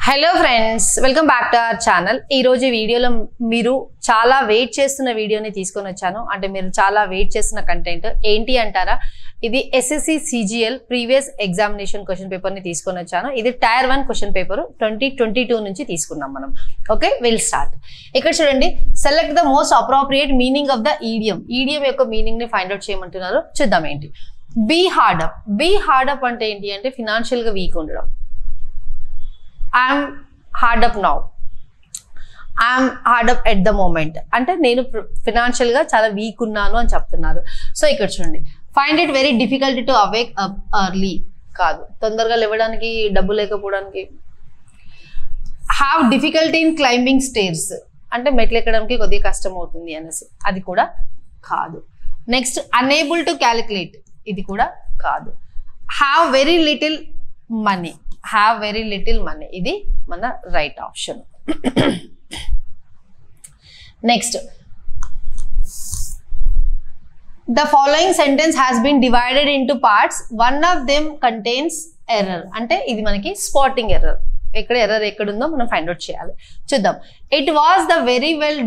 Hello friends, welcome back to our channel. ఈ రోజు వీడియోలో మీరు చాలా వెయిట్ చేస్తున్న వీడియోని తీసుకొని వచ్చాను. అంటే మీరు చాలా వెయిట్ చేస్తున్న కంటెంట్ ఏంటి అంటారా? ఇది SSC CGL previous examination question paper ని తీసుకొని వచ్చాను. ఇది టైర్ 1 క్వశ్చన్ పేపర్ 2022 నుంచి తీసుకున్నాం మనం. Okay, will start. ఇక్కడ చూడండి, select the most appropriate meaning of the idiom. Idiom యొక్క మీనింగ్ ని ఫైండ్ అవుట్ చేయమంటున్నారు. చూద్దాం ఏంటి. Be hard up. Be hard up అంటే ఏంటి అంటే ఫినాన్షియల్ గా వీక్ ఉండడం. I'm hard up now, I'm hard up at the moment అంటే నేను ఫినాన్షియల్ గా చాలా వీక్ ఉన్నాను అని చెప్తున్నారు. సో ఇక్కడ చూడండి, find it very difficult to awake up early కాదు, తొందరగా లేవడానికి, డబ్బు లేకపోవడానికి. Have difficulty in climbing stairs అంటే మెట్లు ఎక్కడానికి కొద్దిగా కష్టం అవుతుంది అనేసి, అది కూడా కాదు. నెక్స్ట్, అనేబుల్ టు క్యాలిక్యులేట్, ఇది కూడా కాదు. Have very little money, have very little money, ఇది మన right option. Next, the following sentence has been divided into parts, one of them contains error అంటే ఇది మనకి స్పాటింగ్ ఎర్రర్. ఎక్కడ ఎర్రర్ ఎక్కడుందో మనం ఫైండ్ అవుట్ చేయాలి. చూద్దాం. It was the very well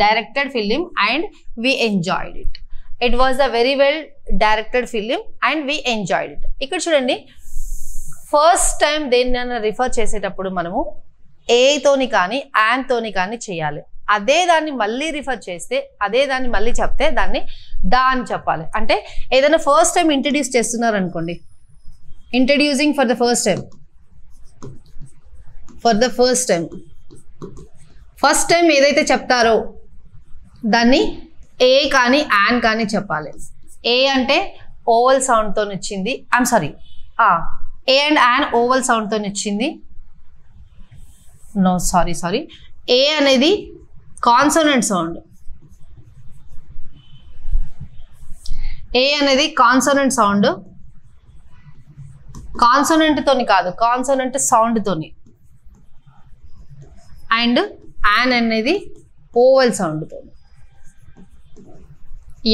directed film and we enjoyed it. It was the very well directed film and we enjoyed it. ఇక్కడ చూడండి, ఫస్ట్ టైం దేన్నైనా రిఫర్ చేసేటప్పుడు మనము ఏతోని కానీ యాన్తోని కానీ చేయాలి. అదే దాన్ని మళ్ళీ రిఫర్ చేస్తే, అదే దాన్ని మళ్ళీ చెప్తే దాన్ని దా అని చెప్పాలి. అంటే ఏదైనా ఫస్ట్ టైం ఇంట్రడ్యూస్ చేస్తున్నారు అనుకోండి, introducing for the first time, first time ఏదైతే చెప్తారో దాన్ని ఏ కానీ యాన్ కానీ చెప్పాలి. ఏ అంటే ఓవల్ సౌండ్తో వచ్చింది, I'm sorry, a and an vowel సౌండ్తో వచ్చింది. నో సారీ, ఏ అనేది కాన్సోనెంట్ సౌండ్, ఏ అనేది కాన్సోనెంట్ సౌండ్, కాన్సోనెంట్ తోని కాదు, కాన్సోనెంట్ సౌండ్ తోని. అండ్ యాన్ అనేది ఓవల్ సౌండ్ తోని.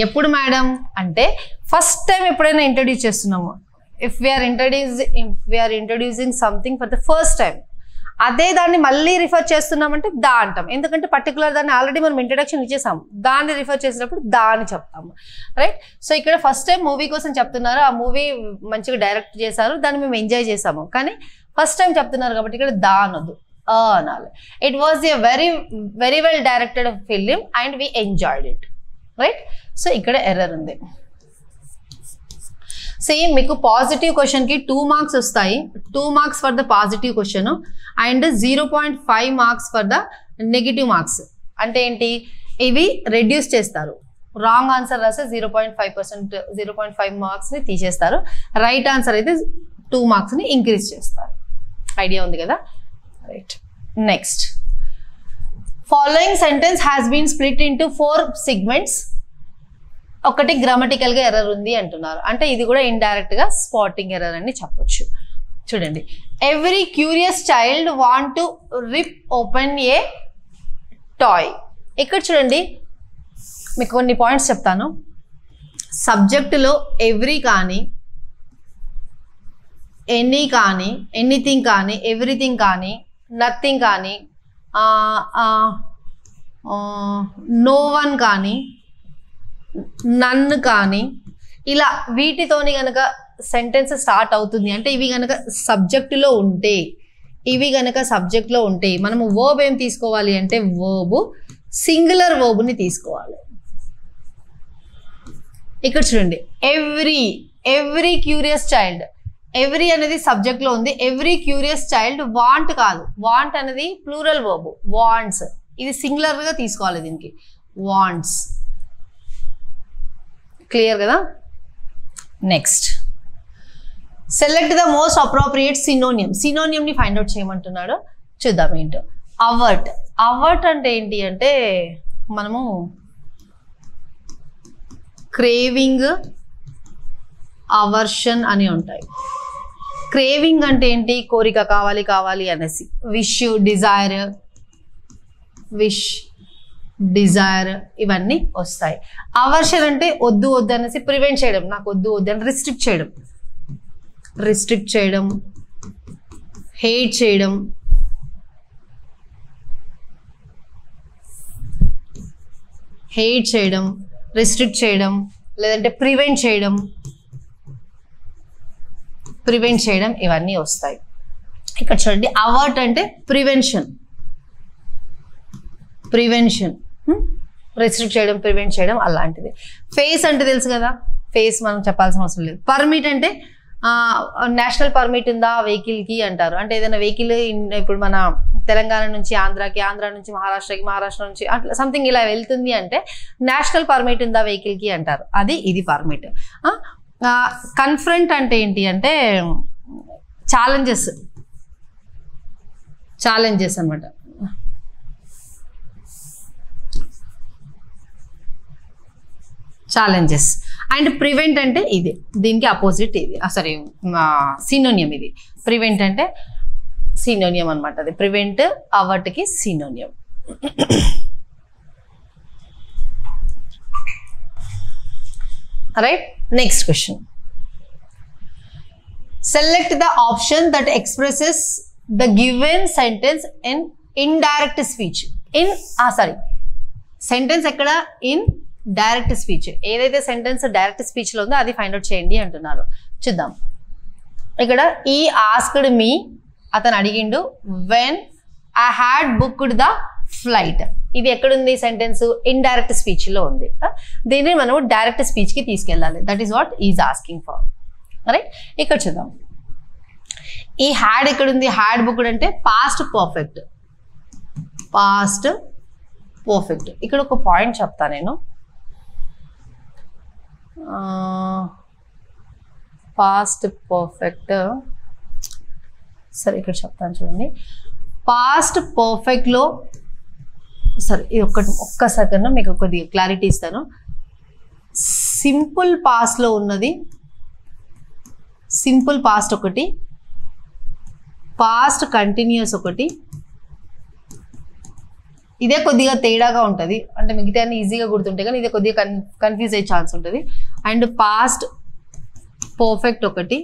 ఎప్పుడు మేడం అంటే ఫస్ట్ టైం ఎప్పుడైనా ఇంట్రడ్యూస్ చేస్తున్నాము, if we are introducing something for the first time, అదే దాన్ని మళ్ళీ రిఫర్ చేస్తున్నామంటే దా అంటాం. ఎందుకంటే పర్టికులర్ దాన్ని ఆల్రెడీ మనం ఇంట్రడక్షన్ ఇచ్చేసాము, దాన్ని రిఫర్ చేసినప్పుడు దా అని చెప్తాము, రైట్? సో ఇక్కడ ఫస్ట్ టైం మూవీ కోసం చెప్తున్నారు, ఆ మూవీ మంచిగా డైరెక్ట్ చేశారు, దాన్ని మేము ఎంజాయ్ చేసాము. కానీ ఫస్ట్ టైం చెప్తున్నారు కాబట్టి ఇక్కడ దా అనొద్దు, అనాలి. It was a very very well directed film and we enjoyed it, right? So ఇక్కడ ఎర్రర్ ఉంది. సేమ్ మీకు పాజిటివ్ క్వశ్చన్ కి 2 మార్క్స్ వస్తాయి. 2 marks for the positive question and 0.5 marks for the negative marks. అంటే ఏంటి, ఇవి రెడ్యూస్ చేస్తారు. Wrong answer రాస్తే 0.5 మార్క్స్ ని తీసేస్తారు. రైట్ ఆన్సర్ అయితే 2 మార్క్స్ ని ఇంక్రీజ్ చేస్తారు. ఐడియా ఉంది కదా, right? Next, following sentence has been split into 4 segments. ఒకటి గ్రామటికల్ గా ఎర్రర్ ఉంది అంటున్నారు, అంటే ఇది కూడా ఇండైరెక్ట్ గా స్పాటింగ్ ఎర్రర్ అని చెప్పొచ్చు. చూడండి, every curious child want to rip open a toy. ఇక్కడ చూడండి, మీకు కొన్ని పాయింట్స్ చెప్తాను. సబ్జెక్టులో ఎవ్రీ కానీ, ఎనీ కానీ, ఎనీథింగ్ కానీ, ఎవ్రీథింగ్ కానీ, నథింగ్ కానీ, నో వన్ కానీ, నన్ను కానీ, ఇలా వీటితోని కనుక సెంటెన్స్ స్టార్ట్ అవుతుంది అంటే ఇవి కనుక సబ్జెక్టులో ఉంటే, మనము వర్బ్ ఏం తీసుకోవాలి అంటే వర్బ్ సింగులర్ వర్బ్ని తీసుకోవాలి. ఇక్కడ చూడండి, ఎవ్రీ క్యూరియస్ చైల్డ్, ఎవ్రీ అనేది సబ్జెక్ట్ లో ఉంది. ఎవ్రీ క్యూరియస్ చైల్డ్ వాంట్ కాదు, వాంట్ అనేది ప్లూరల్ వర్బ్, వాంట్స్, ఇది సింగులర్ గా తీసుకోవాలి దీనికి, వాంట్స్. క్లియర్ కదా? Next, select the most appropriate synonym. Synonym ని ఫైండ్ అవుట్ చేయమంటున్నాడు. చూద్దాం ఏంటో. అవర్ట్. అవర్ట్ అంటే ఏంటి అంటే మనము క్రేవింగ్, అవర్షన్ అని ఉంటాయి. క్రేవింగ్ అంటే ఏంటి, కోరిక, కావాలి అనేసి. డిజైర్ ఇవన్నీ వస్తాయి. అవర్షన్ అంటే వద్దు అనేసి ప్రివెంట్ చేయడం, నాకు వద్దు అని రిస్ట్రిక్ట్ చేయడం, హేట్ చేయడం, హేట్ చేయడం, రెస్ట్రిక్ట్ చేయడం, లేదంటే ప్రివెంట్ చేయడం ఇవన్నీ వస్తాయి. ఇక్కడ చూడండి అవర్ట్ అంటే ప్రివెన్షన్, రెస్ట్రిక్ట్ చేయడం, ప్రివెంట్ చేయడం అలాంటిది. ఫేస్ అంటే తెలుసు కదా, ఫేస్ మనం చెప్పాల్సిన అవసరం లేదు. పర్మిట్ అంటే నేషనల్ పర్మిట్ ఉందా వెహికల్కి అంటారు. అంటే ఏదైనా వెహికల్ ఇప్పుడు మన తెలంగాణ నుంచి ఆంధ్రాకి, ఆంధ్ర నుంచి మహారాష్ట్రకి, మహారాష్ట్ర నుంచి అట్లా సంథింగ్ ఇలా వెళ్తుంది అంటే నేషనల్ పర్మిట్ ఉందా వెహికల్కి అంటారు. ఇది పర్మిట్. కన్ఫ్రంట్ అంటే ఏంటి అంటే ఛాలెంజెస్ అనమాట. ఛాలెంజెస్. అండ్ ప్రివెంట్ అంటే ఇది, దీనికి అపోజిట్ ఇది, సారీ సినోనియం. ఇది ప్రివెంట్ అంటే సినోనియం అనమాట. అది ప్రివెంట్ అవర్ట్కి synonym. Right. Next question. Select the option that expresses the given sentence in indirect speech. Sentence ఎక్కడ? In direct speech. ఏదైతే సెంటెన్స్ డైరెక్ట్ స్పీచ్ లో ఉందో అది ఫైండ్ అవుట్ చేయండి అంటున్నారు. చూద్దాం. ఇక్కడ ఈ ఆస్క్డ్ మీ, అతను అడిగిండు when I had booked the flight. ఇది ఎక్కడుంది సెంటెన్స్? ఇండైరెక్ట్ స్పీచ్ లో ఉంది. దీన్ని మనం డైరెక్ట్ స్పీచ్ కి తీసుకెళ్ళాలి. That is what is asking for. Right. ఇక్కడ చూద్దాం. ఈ హ్యాడ్ ఎక్కడుంది? హ్యాడ్ బుక్డ్ అంటే పాస్ట్ పర్ఫెక్ట్. ఇక్కడ ఒక పాయింట్ చెప్తా నేను. పాస్ట్ పర్ఫెక్ట్, సరే ఇక్కడ చెప్తాను చూడండి. పాస్ట్ పర్ఫెక్ట్లో సరే ఇది ఒక్క సెకండ్ మీకు కొద్దిగా క్లారిటీ ఇస్తాను. సింపుల్ పాస్ట్లో ఉన్నది సింపుల్ పాస్ట్ ఒకటి, పాస్ట్ కంటిన్యూస్ ఒకటి. ఇదే కొద్దిగా తేడాగా ఉంటుంది. అంటే మిగతా ఈజీగా గుర్తుంటాయి కానీ ఇదే కొద్దిగా కన్ఫ్యూజ్ అయ్యే ఛాన్స్ ఉంటుంది. అండ్ పాస్ట్ పర్ఫెక్ట్ ఒకటి,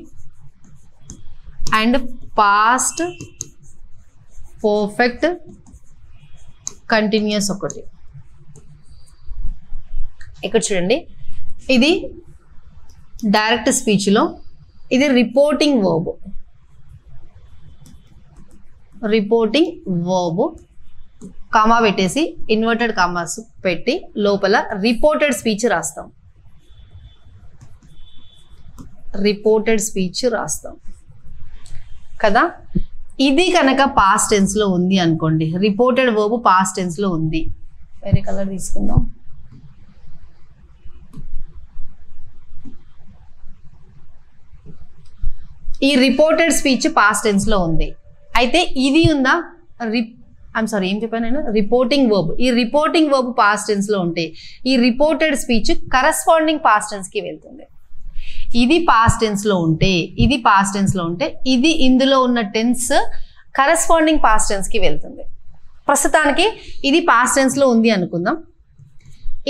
అండ్ పాస్ట్ పర్ఫెక్ట్ కంటిన్యూస్ ఒకటి. ఇక్కడ చూడండి, ఇది డైరెక్ట్ స్పీచ్లో ఇది రిపోర్టింగ్ వర్బ్ కామా పెట్టేసి ఇన్వర్టెడ్ కామాస్ పెట్టి లోపల రిపోర్టెడ్ స్పీచ్ రాస్తాం కదా. ఇది కనుక పాస్ట్ టెన్స్ లో ఉంది అనుకోండి, రిపోర్టెడ్ వర్బ్ పాస్ట్ టెన్స్ లో ఉంది. వేరే కలర్ తీసుకుందాం. ఈ రిపోర్టెడ్ స్పీచ్ పాస్ట్ టెన్స్ లో ఉంది. అయితే ఇది ఉందా? ఏం చెప్పాను నేను? Reporting verb. ఈ రిపోర్టింగ్ వర్బ్ పాస్ట్ టెన్స్ లో ఉంటే ఈ reported speech corresponding past tense కి వెళ్తుంది. ఇది పాస్ట్ టెన్స్ లో ఉంటే ఇది ఇందులో ఉన్న టెన్స్ కరస్పాండింగ్ పాస్ట్ టెన్స్ కి వెళ్తుంది. ప్రస్తుతానికి ఇది పాస్ట్ టెన్స్ లో ఉంది అనుకుందాం.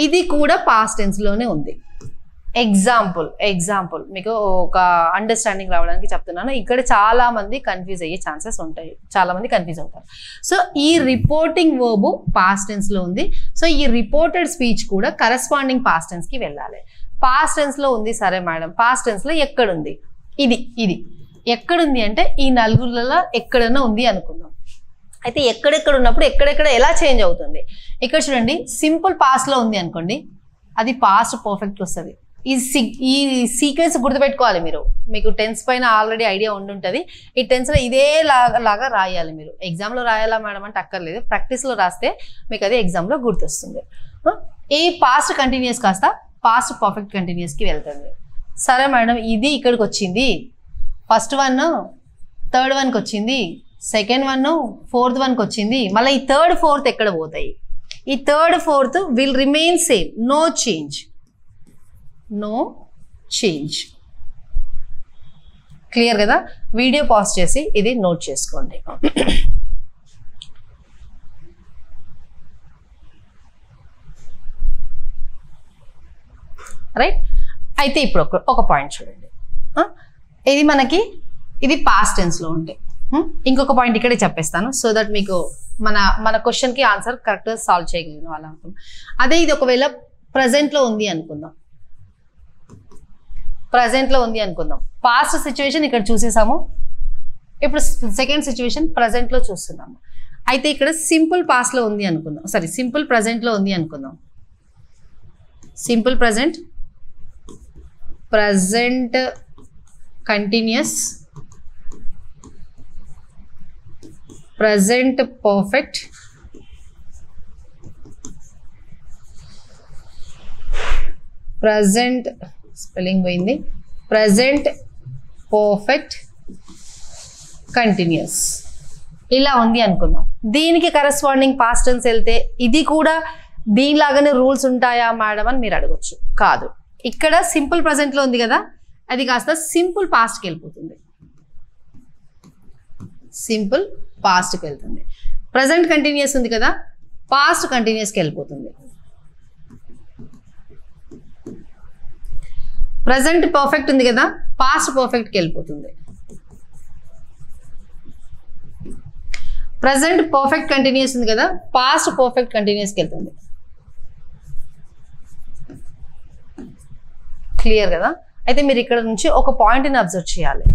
ఇది కూడా పాస్ట్ టెన్స్ లోనే ఉంది. ఎగ్జాంపుల్ మీకు ఒక అండర్స్టాండింగ్ రావడానికి చెప్తున్నాను. ఇక్కడ చాలా మంది కన్ఫ్యూజ్ అయ్యే ఛాన్సెస్ ఉంటాయి, చాలా మంది కన్ఫ్యూజ్ అవుతారు. సో ఈ రిపోర్టింగ్ వర్బ్ పాస్ట్ టెన్స్ లో ఉంది. సో ఈ రిపోర్టెడ్ స్పీచ్ కూడా కరస్పాండింగ్ పాస్ట్ టెన్స్ కి వెళ్ళాలి. పాస్ట్ టెన్స్ లో ఉంది, సరే మేడం, పాస్ట్ టెన్స్ లో ఎక్కడుంది? ఇది ఎక్కడుంది అంటే ఈ నలుగురులలో ఎక్కడన్నా ఉంది అనుకుందాం. అయితే ఎక్కడెక్కడ ఉన్నప్పుడు ఎక్కడెక్కడ ఎలా చేంజ్ అవుతుంది? ఇక్కడ చూడండి, సింపుల్ పాస్ట్ లో ఉంది అనుకోండి, అది పాస్ట్ పర్ఫెక్ట్ వస్తుంది. ఈ సీక్వెన్స్ గుర్తుపెట్టుకోవాలి మీరు. మీకు టెన్స్ పైన ఆల్రెడీ ఐడియా ఉండుంటుంది. ఈ టెన్స్లో ఇదే లాగా రాయాలి మీరు. ఎగ్జామ్లో రాయాలా మేడం అంటే అక్కర్లేదు, ప్రాక్టీస్లో రాస్తే మీకు అది ఎగ్జామ్లో గుర్తొస్తుంది. ఈ పాస్ట్ కంటిన్యూస్ కాస్త పాస్ట్ పర్ఫెక్ట్ కంటిన్యూస్కి వెళ్తుంది. సరే మేడం, ఇది ఇక్కడికి వచ్చింది, ఫస్ట్ వన్ థర్డ్ వన్కి వచ్చింది, సెకండ్ వన్ ఫోర్త్ వన్కి వచ్చింది, మళ్ళీ ఈ థర్డ్ ఫోర్త్ ఎక్కడ పోతాయి? ఈ third fourth will remain same, no change. Clear కదా? వీడియో పాజ్ చేసి ఇది నోట్ చేసుకోండి. రైట్. అయితే ఇప్పుడు ఒక పాయింట్ చూడండి. ఇది పాస్ట్ టెన్స్ లో ఉంటాయి. ఇంకొక పాయింట్ ఇక్కడే చెప్పేస్తాను సో దట్ మీకు మన క్వశ్చన్కి ఆన్సర్ కరెక్ట్గా సాల్వ్ చేయగలిగిన వాళ్ళు అనుకుందాం. అదే ఇది ఒకవేళ ప్రజెంట్లో ఉంది అనుకుందాం. ప్రజెంట్లో ఉంది అనుకుందాం. పాస్ట్ సిచ్యువేషన్ ఇక్కడ చూసేసాము. ఇప్పుడు సెకండ్ సిచ్యువేషన్ ప్రజెంట్లో చూస్తున్నాము. అయితే ఇక్కడ సింపుల్ పాస్ట్లో ఉంది అనుకుందాం. సారీ, సింపుల్ ప్రజెంట్లో ఉంది అనుకుందాం. Simple present, present continuous, present perfect, present spelling పోయింది, ప్రజెంట్ పర్ఫెక్ట్ కంటిన్యూస్ ఇలా ఉంది అనుకుందాం. దీనికి కరెస్పాండింగ్ పాస్ట్ టెన్స్ వెళ్తే ఇది కూడా దీనిలాగానే రూల్స్ ఉంటాయా మేడం అని మీరు అడగొచ్చు. కాదు, ఇక్కడ సింపుల్ ప్రజెంట్లో ఉంది కదా, అది కాస్త సింపుల్ పాస్ట్కి వెళ్ళిపోతుంది. సింపుల్ పాస్ట్కి వెళ్తుంది. ప్రజెంట్ కంటిన్యూస్ ఉంది కదా, పాస్ట్ కంటిన్యూస్కి వెళ్ళిపోతుంది. ప్రజెంట్ పర్ఫెక్ట్ ఉంది కదా, పాస్ట్ పర్ఫెక్ట్కి వెళ్ళిపోతుంది. ప్రజెంట్ పర్ఫెక్ట్ కంటిన్యూస్ ఉంది కదా, పాస్ట్ పర్ఫెక్ట్ కంటిన్యూస్కి వెళ్తుంది. క్లియర్ కదా? అయితే మీరు ఇక్కడ నుంచి ఒక పాయింట్ని అబ్జర్వ్ చేయాలి.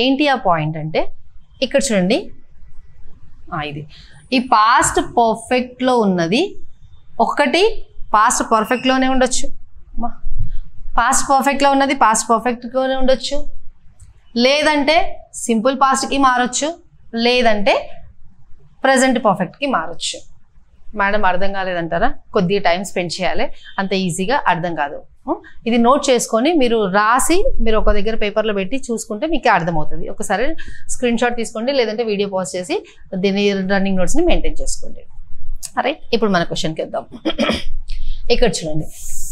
ఏంటి ఆ పాయింట్ అంటే ఇక్కడ చూడండి, ఇది ఈ పాస్ట్ పర్ఫెక్ట్లో ఉన్నది ఒకటి పాస్ట్ పర్ఫెక్ట్లోనే ఉండొచ్చు, పాస్ట్ పర్ఫెక్ట్లో ఉన్నది పాస్ట్ పర్ఫెక్ట్లోనే ఉండొచ్చు, లేదంటే సింపుల్ పాస్ట్కి మారొచ్చు, లేదంటే ప్రజెంట్ పర్ఫెక్ట్కి మారొచ్చు. మేడం అర్థం కాలేదంటారా? కొద్దిగా టైం స్పెండ్ చేయాలి, అంత ఈజీగా అర్థం కాదు. ఇది నోట్ చేసుకొని మీరు రాసి మీరు ఒక దగ్గర పేపర్లో పెట్టి చూసుకుంటే మీకు అర్థమవుతుంది. ఒకసారి స్క్రీన్ షాట్ తీసుకోండి, లేదంటే వీడియో పాజ్ చేసి దీని రన్నింగ్ నోట్స్ని మెయింటైన్ చేసుకోండి. రైట్, ఇప్పుడు మన క్వశ్చన్కి వద్దాం. ఇక్కడ చూడండి,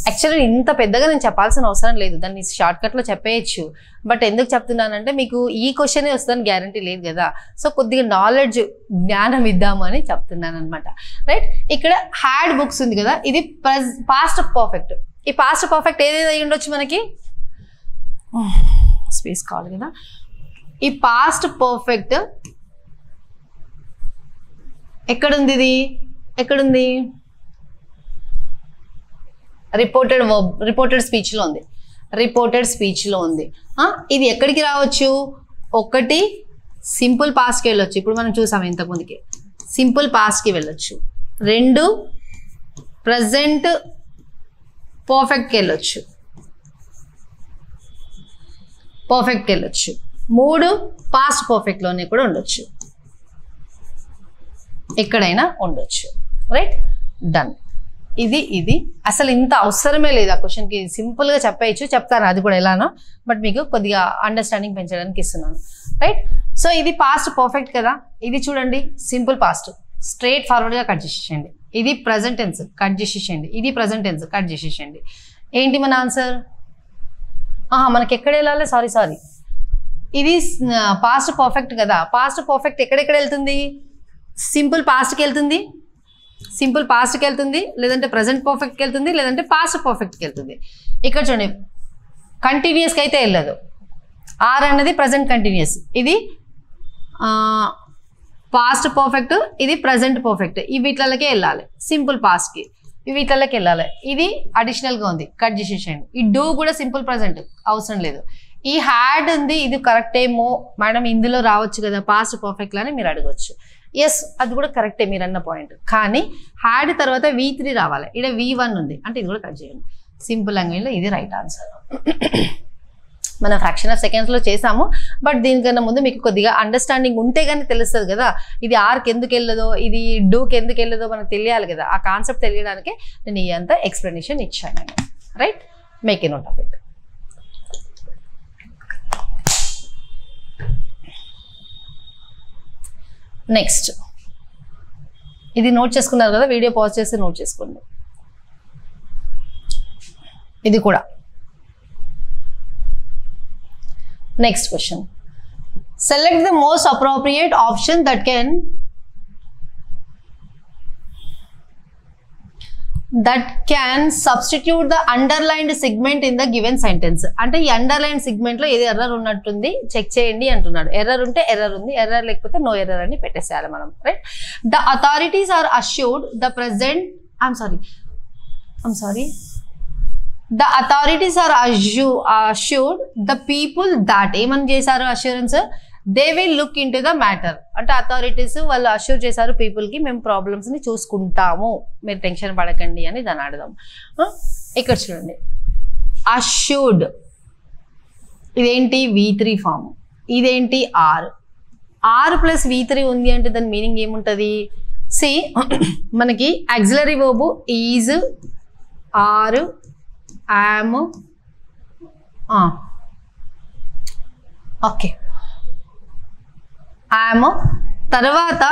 యాక్చువల్లీ ఇంత పెద్దగా నేను చెప్పాల్సిన అవసరం లేదు, దాన్ని షార్ట్కట్లో చెప్పేయచ్చు. బట్ ఎందుకు చెప్తున్నానంటే మీకు ఈ క్వశ్చనే వస్తుందని గ్యారంటీ లేదు కదా, సో కొద్దిగా నాలెడ్జ్ జ్ఞానం ఇద్దాము అని చెప్తున్నాను అనమాట. రైట్, ఇక్కడ హ్యాడ్ బుక్స్ ఉంది కదా, ఇది పాస్ట్ పర్ఫెక్ట్. ఈ పాస్ట్ పర్ఫెక్ట్ ఏదేది అయి ఉండొచ్చు మనకి, స్పేస్ కావాలి కదా. ఈ పాస్ట్ పర్ఫెక్ట్ ఎక్కడుంది? ఇది ఎక్కడుంది? రిపోర్టెడ్ స్పీచ్లో ఉంది. రిపోర్టెడ్ స్పీచ్లో ఉంది. ఇది ఎక్కడికి రావచ్చు? ఒకటి సింపుల్ పాస్ట్కి వెళ్ళొచ్చు, ఇప్పుడు మనం చూసాము ఇంతకుముందుకి, సింపుల్ పాస్ట్కి వెళ్ళొచ్చు. రెండు ప్రజెంట్ పర్ఫెక్ట్కి వెళ్ళొచ్చు, పర్ఫెక్ట్కి వెళ్ళొచ్చు. మూడు పాస్ట్ పర్ఫెక్ట్లోనే కూడా ఉండొచ్చు, ఎక్కడైనా ఉండొచ్చు. Right, done. ఇది అసలు ఇంత అవసరమే లేదు ఆ క్వశ్చన్కి, సింపుల్గా చెప్పేయచ్చు, చెప్తాను అది కూడా ఎలానో, బట్ మీకు కొద్దిగా అండర్స్టాండింగ్ పెంచడానికి ఇస్తున్నాను. రైట్, సో ఇది పాస్ట్ పర్ఫెక్ట్ కదా, ఇది చూడండి సింపుల్ పాస్ట్, స్ట్రైట్ ఫార్వర్డ్గా కట్ చేసేయండి. ఇది ప్రజెంట్ టెన్స్, కట్ చేసేయండి. ఇది ప్రజెంట్ టెన్స్, కట్ చేసేయండి. ఏంటి మన ఆన్సర్? మనకి ఎక్కడ వెళ్ళాలి? సారీ, ఇది పాస్ట్ పర్ఫెక్ట్ కదా, పాస్ట్ పర్ఫెక్ట్ ఎక్కడెక్కడ వెళ్తుంది? సింపుల్ పాస్ట్కి వెళ్తుంది, సింపుల్ పాస్ట్కి వెళ్తుంది, లేదంటే ప్రజెంట్ పర్ఫెక్ట్కి వెళ్తుంది, లేదంటే పాస్ట్ పర్ఫెక్ట్కి వెళ్తుంది. ఇక్కడ చూడండి, కంటిన్యూస్కి అయితే వెళ్ళదు. ఆర్ అన్నది ప్రజెంట్ కంటిన్యూస్, ఇది పాస్ట్ పర్ఫెక్ట్, ఇది ప్రజెంట్ పర్ఫెక్ట్. ఈ వీటిలకే వెళ్ళాలి, సింపుల్ పాస్ట్కి ఈ వీటిలకి వెళ్ళాలి. ఇది అడిషనల్గా ఉంది, కట్ చేసేసేయండి. ఈ డూ కూడా సింపుల్ ప్రజెంట్ అవసరం లేదు. ఈ హ్యాడ్ ఉంది, ఇది కరెక్ట్ ఏమో మేడం ఇందులో రావచ్చు కదా పాస్ట్ పర్ఫెక్ట్లో అని మీరు అడగవచ్చు. ఎస్, అది కూడా కరెక్టే మీరు అన్న పాయింట్. కానీ హ్యాడ్ తర్వాత V3 రావాలి, ఇక్కడ V1 ఉంది, అంటే ఇది కూడా కట్ చేయండి. సింపుల్ లాంగ్వేజ్లో ఇది రైట్ ఆన్సర్. మనం ఫ్రాక్షన్ ఆఫ్ సెకండ్స్లో చేసాము, బట్ దీనికన్నా ముందు మీకు కొద్దిగా అండర్స్టాండింగ్ ఉంటే కానీ తెలుస్తుంది కదా, ఇది ఆర్కి ఎందుకు వెళ్ళదో, ఇది డూకి ఎందుకు వెళ్ళదో మనకు తెలియాలి కదా. ఆ కాన్సెప్ట్ తెలియడానికే నేను ఈ అంతా ఎక్స్ప్లెనేషన్ ఇచ్చాను. Right, make a note of it. Next, ఇది నోట్ చేసుకున్నారు కదా, వీడియో పాజ్ చేసి నోట్ చేసుకోండి. ఇది కూడా next question. Select the most appropriate option that can that can substitute the underlined segment in the given sentence. అంటే ఈ అండర్లైన్ సెగ్మెంట్ లో ఏది ఎర్రర్ ఉన్నట్టుంది చెక్ చేయండి అంటున్నాడు. ఎర్రర్ ఉంటే ఎర్రర్ ఉంది, ఎర్రర్ లేకపోతే నో ఎర్రర్ అని పెట్టేసేయాలి మనం, right? The authorities are assured the present the authorities are assured the people that ఏమని చేశారు assurance, they will look in to the matter. అంటే అథారిటీస్ వాళ్ళు అష్యూర్ చేశారు పీపుల్కి, మేము ప్రాబ్లమ్స్ని చూసుకుంటాము, మీరు టెన్షన్ పడకండి అని దాన్ని అడదాం. ఇక్కడ చూడండి, అష్యూర్డ్ ఇదేంటి V3 ఫామ్, ఇదేంటి R ప్లస్ V3 ఉంది అంటే దాని మీనింగ్ ఏముంటుంది? సి మనకి auxiliary verb is, are, am, okay I'm, తర్వాత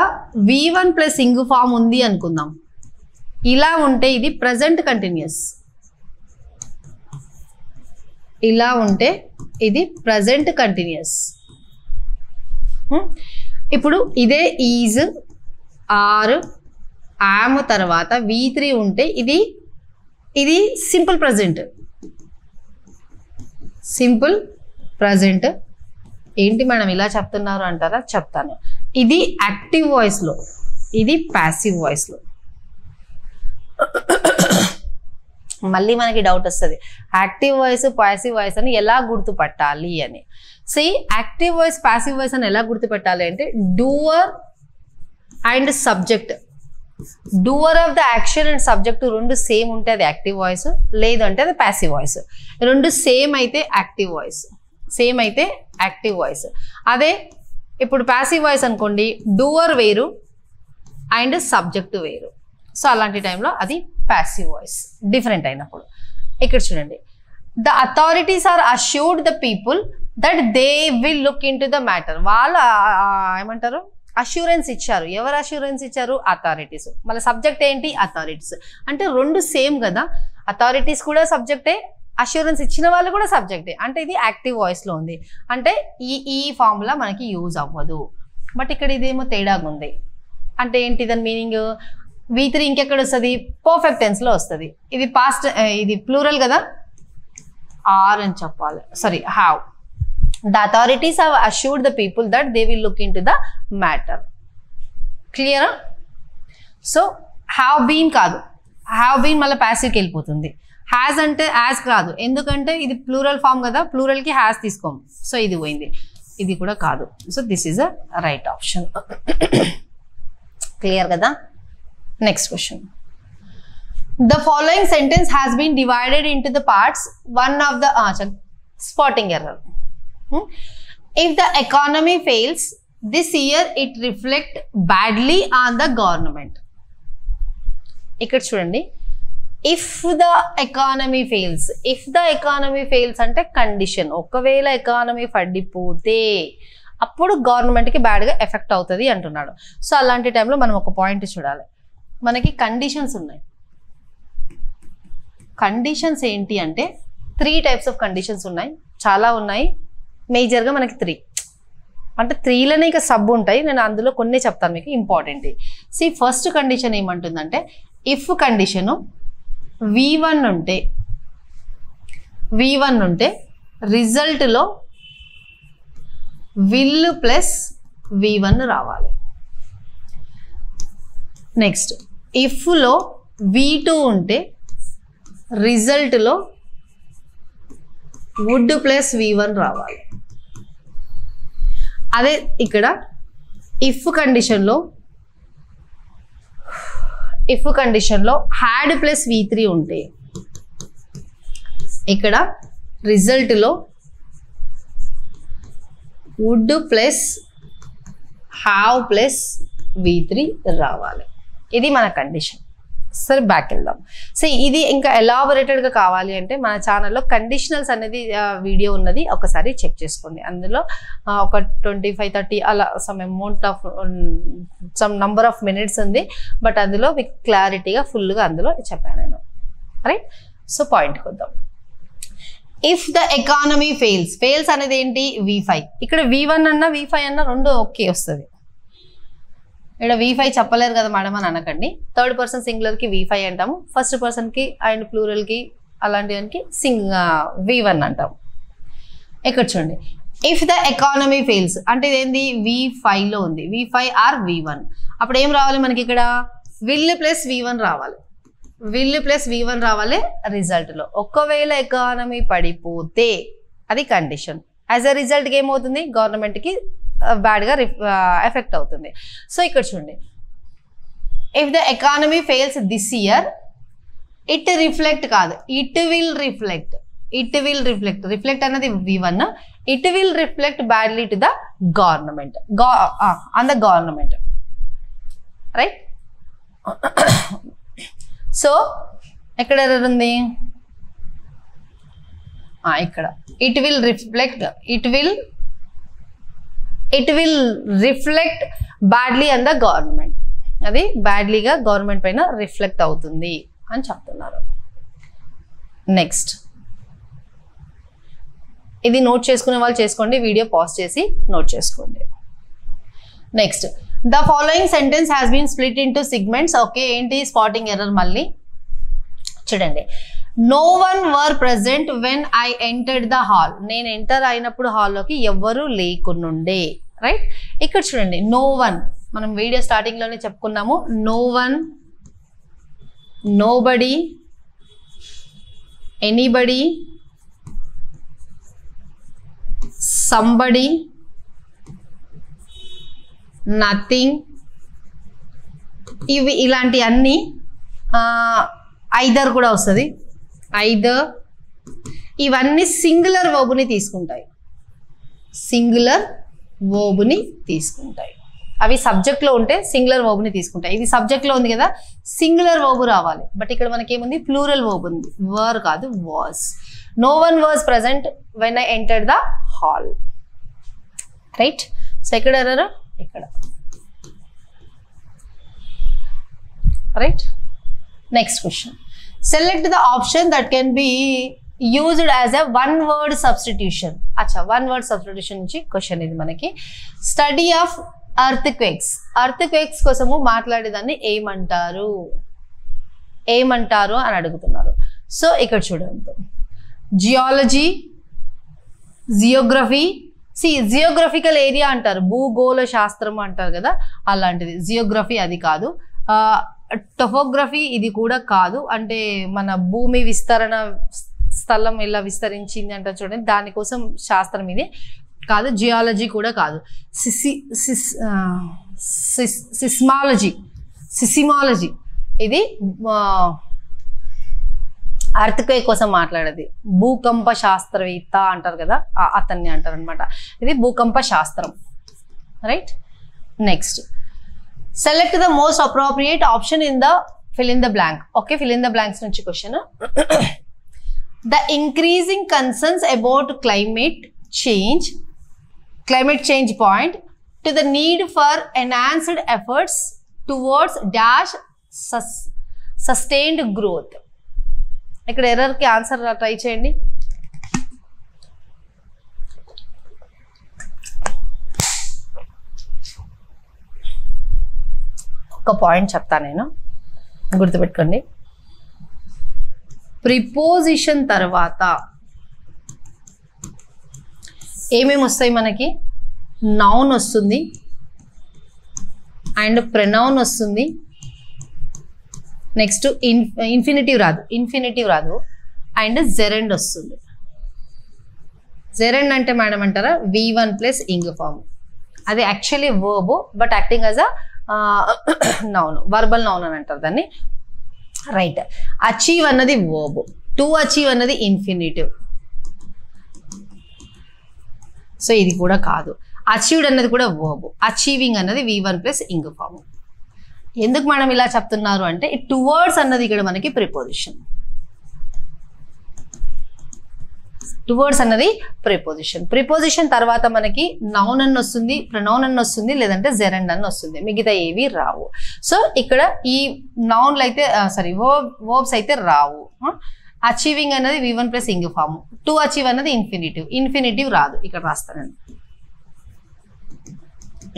V1 ప్లస్ ఇంగ్ ఫామ్ ఉంది అనుకుందాం. ఇలా ఉంటే ఇది ప్రజెంట్ కంటిన్యూస్, ఇలా ఉంటే ఇది ప్రజెంట్ కంటిన్యూస్. ఇప్పుడు ఇదే ఈజ్, ఆర్, యామ్ తర్వాత V3 ఉంటే ఇది సింపుల్ ప్రజెంట్. సింపుల్ ప్రజెంట్ ఏంటి మేడం ఇలా చెప్తున్నారు అంటారా? చెప్తాను. ఇది యాక్టివ్ వాయిస్లో, ఇది ప్యాసివ్ వాయిస్లో. మళ్ళీ మనకి డౌట్ వస్తుంది, యాక్టివ్ వాయిస్ ప్యాసివ్ వాయిస్ అని ఎలా గుర్తుపట్టాలి అని. So active voice passive voice అని ఎలా గుర్తుపెట్టాలి అంటే doer and subject, doer of the action and subject రెండు సేమ్ ఉంటే అది యాక్టివ్ వాయిస్, లేదంటే అది ప్యాసివ్ వాయిస్. రెండు సేమ్ అయితే యాక్టివ్ వాయిస్, సేమ్ అయితే యాక్టివ్ వాయిస్. అదే ఇప్పుడు ప్యాసివ్ వాయిస్ అనుకోండి, డూవర్ వేరు అండ్ సబ్జెక్ట్ వేరు. సో అలాంటి టైంలో అది ప్యాసివ్ వాయిస్, డిఫరెంట్ అయినప్పుడు. ఇక్కడ చూడండి, the authorities are assured the people that they will look in to the matter. వాళ్ళు ఏమంటారు, అష్యూరెన్స్ ఇచ్చారు. ఎవరు అష్యూరెన్స్ ఇచ్చారు? అథారిటీస్. మళ్ళీ సబ్జెక్ట్ ఏంటి? అథారిటీస్. అంటే రెండు సేమ్ కదా, అథారిటీస్ కూడా సబ్జెక్టే, అష్యూరెన్స్ ఇచ్చిన వాళ్ళు కూడా సబ్జెక్టే. అంటే ఇది యాక్టివ్ వాయిస్లో ఉంది, అంటే ఈ ఫార్ములా మనకి యూజ్ అవ్వదు. బట్ ఇక్కడ ఇదేమో తేడాగా ఉంది. అంటే ఏంటి దాని మీనింగ్? V3 ఇంకెక్కడ వస్తుంది? పర్ఫెక్ట్ టెన్స్లో వస్తుంది. ఇది పాస్ట్, ఇది ప్లూరల్ కదా, ఆర్ అని చెప్పాలి. Sorry, have. The authorities have assured the people that they will look into the matter. Clear? So have been కాదు, have been మళ్ళీ ప్యాసివ్కి వెళ్ళిపోతుంది. హ్యాస్ అంటే యాజ్ కాదు, ఎందుకంటే ఇది ప్లూరల్ ఫామ్ కదా, ప్లూరల్కి హ్యాస్ తీసుకోము. సో ఇది పోయింది, ఇది కూడా కాదు. So this is a right option. Clear కదా? Next question. The following sentence has been divided into the parts. One of the spotting error. If the economy fails this year, it reflect badly on the government. ఇక్కడ చూడండి, if the economy fails, if the economy fails అంటే condition. ఒకవేళ economy పడిపోతే అప్పుడు గవర్నమెంట్కి బ్యాడ్గా effect అవుతుంది అంటున్నాడు. సో అలాంటి టైంలో మనం ఒక పాయింట్ చూడాలి, మనకి కండిషన్స్ ఉన్నాయి. కండిషన్స్ ఏంటి అంటే 3 టైప్స్ ఆఫ్ కండిషన్స్ ఉన్నాయి, చాలా ఉన్నాయి. మేజర్గా మనకి 3, అంటే 3లోనే ఇక సబ్ ఉంటాయి. నేను అందులో కొన్ని చెప్తాను మీకు ఇంపార్టెంట్. సి ఫస్ట్ కండిషన్ ఏమంటుందంటే, ఇఫ్ కండిషను V1 ఉంటే రిజల్ట్లో విల్ ప్లస్ V1 రావాలి. నెక్స్ట్ ఇఫ్లో V2 ఉంటే రిజల్ట్లో వుడ్ ప్లస్ V1 రావాలి. అదే ఇక్కడ ఇఫ్ కండిషన్లో హ్యాడ్ ప్లస్ V3 ఉంటే ఇక్కడ రిజల్ట్లో would plus have plus V3 రావాలి. ఇది మన కండిషన్. సరే బ్యాక్ వెళ్దాం. సో ఇది ఇంకా ఎలాబొరేటెడ్గా కావాలి అంటే మన ఛానల్లో కండిషనల్స్ అనేది వీడియో ఉన్నది, ఒకసారి చెక్ చేసుకోండి. అందులో ఒక 25-30 అలా సమ్ నంబర్ ఆఫ్ మినిట్స్ ఉంది. బట్ అందులో మీకు క్లారిటీగా ఫుల్గా అందులో చెప్పాను నేను, రైట్? సో పాయింట్కి వద్దాం. ఇఫ్ ద ఎకానమీ ఫెయిల్స్ అనేది ఏంటి? V5. ఇక్కడ V1 అన్నా V5 అన్నా రెండు ఓకే వస్తుంది. ఇక్కడ V5 చెప్పలేరు కదా మేడం అని అనకండి. థర్డ్ పర్సన్ సింగులర్ కి V5 అంటాము, ఫస్ట్ పర్సన్ కి అండ్ ప్లూరల్ కి అలాంటివానికి V1 అంటాము. ఇక్కడ చూడండి, ఇఫ్ ద ఎకానమీ ఫెయిల్స్ అంటే ఇదేంది V5 లో ఉంది, V5 ఆర్ V1. అప్పుడు ఏం రావాలి మనకి ఇక్కడ విల్ ప్లస్ V1 రావాలి, విల్ ప్లస్ V1 రావాలి రిజల్ట్ లో. ఒకవేళ ఎకానమీ పడిపోతే అది కండిషన్, యాజ్ అ రిజల్ట్ ఏమవుతుంది గవర్నమెంట్ కి బ్యాడ్ గా ఎఫెక్ట్ అవుతుంది. సో ఇక్కడ చూడండి, if the economy fails this year it reflect కాదు, it will reflect, it will reflect, reflect అన్నది V1, it will reflect badly to the government, on the government, right. So ఎక్కడ error ఉంది, ఇక్కడ it will reflect, it will reflect badly on the government, అది బ్యాడ్లీగా government పైన reflect అవుతుంది అని చెప్తున్నారు. నెక్స్ట్ ఇది నోట్ చేసుకునే వాళ్ళు చేసుకోండి, వీడియో పాజ్ చేసి నోట్ చేసుకోండి. Next, the following sentence has been split into segments. Okay, ఏంటి స్పాటింగ్ ఎర్రర్ మళ్ళీ చూడండి. No one were present when I entered the hall, నేను ఎంటర్ అయినప్పుడు హాల్లోకి ఎవ్వరూ లేకునుండే, రైట్. ఇక్కడ చూడండి, నో వన్ మనం వీడియో స్టార్టింగ్ లోనే చెప్పుకున్నాము, no one, nobody, anybody, somebody, nothing, ఇవి ఇలాంటి అన్ని ఐదర్ కూడా వస్తుంది, ఐదర్, ఇవన్నీ సింగులర్ వర్బ్ని తీసుకుంటాయి, సింగులర్ వర్బ్ని తీసుకుంటాయి. అవి సబ్జెక్ట్లో ఉంటే సింగులర్ వర్బ్ని తీసుకుంటాయి. ఇది సబ్జెక్ట్లో ఉంది కదా, సింగులర్ వర్బ్ రావాలి. బట్ ఇక్కడ మనకి ఏముంది, ప్లూరల్ వర్బ్ ఉంది, వర్ కాదు was. No one was present when I entered the hall, right. So ఎక్కడ ఎర్రర్, ఇక్కడ, right. Next question, select the option that can be used as a one word substitution. అచ్చా, one word substitution నుంచి question ఇది మనకి. Study of earthquakes, earthquakes కోసము మాట్లాడేదాన్ని ఏమంటారు, ఏమంటారు అని అడుగుతున్నారు. సో ఇక్కడ చూడండి, జియాలజీ, జియోగ్రఫీ, జియోగ్రఫికల్ ఏరియా అంటారు, భూగోళ శాస్త్రం అంటారు కదా, అలాంటిది. జియోగ్రఫీ అది కాదు. టోపోగ్రఫీ ఇది కూడా కాదు, అంటే మన భూమి విస్తరణ, స్థలం ఎలా విస్తరించింది అంటారు చూడండి, దానికోసం శాస్త్రం ఇది కాదు. జియాలజీ కూడా కాదు. సిస్మాలజీ, సిసిమాలజీ ఇది అర్త్క్వేక్ కోసం మాట్లాడేది. భూకంప శాస్త్రవేత్త అంటారు కదా, అతన్ని అంటారు అనమాట. ఇది భూకంప శాస్త్రం, right. Next, select the most appropriate option in the fill in the blank. Okay, fill in the blanks నుంచి question. The increasing concerns about climate change point to the need for enhanced efforts towards dash sustained growth. ఇక్కడ error కి answer try చేయండి. ఒక point చెప్తా నేను, గుర్తుపెట్టుకోండి. Preposition తర్వాత ఏమేమి వస్తాయి మనకి, నౌన్ వస్తుంది అండ్ ప్రొనౌన్ వస్తుంది. నెక్స్ట్ ఇన్ఫినిటివ్ రాదు అండ్ జెరెండ్ వస్తుంది. జెరెండ్ అంటే మేడం అంటారా, V1 ప్లస్ ఇంగ్ ఫామ్. అది actually verb but acting as a noun, verbal noun అని అంటారు దాన్ని, రైట్. అచీవ్ అన్నది వర్బ్, టు అచీవ్ అన్నది ఇన్ఫినిటివ్. సో ఇది కూడా కాదు. అచీవ్డ్ అన్నది కూడా వర్బ్, అచీవింగ్ అన్నది V1 ప్లస్ ఇంగ్ ఫామ్. ఎందుకు మనం ఇలా చెప్తున్నారు అంటే, టువర్డ్స్ అన్నది ఇక్కడ మనకి ప్రిపోజిషన్, టువర్డ్స్ అన్నది ప్రిపోజిషన్ తర్వాత మనకి నౌన్ అన్న వస్తుంది, ప్రొనౌన్ అన్న వస్తుంది, లేదంటే జెరెండ్ అన్న వస్తుంది, మిగతా ఏవి రావు. సో ఇక్కడ ఈ నౌన్లు అయితే వర్బ్స్ అయితే రావు. అచీవింగ్ అన్నది V1 plus ing form, to achieve అన్నది ఇన్ఫినిటివ్ రాదు. ఇక్కడ రాస్తానండి,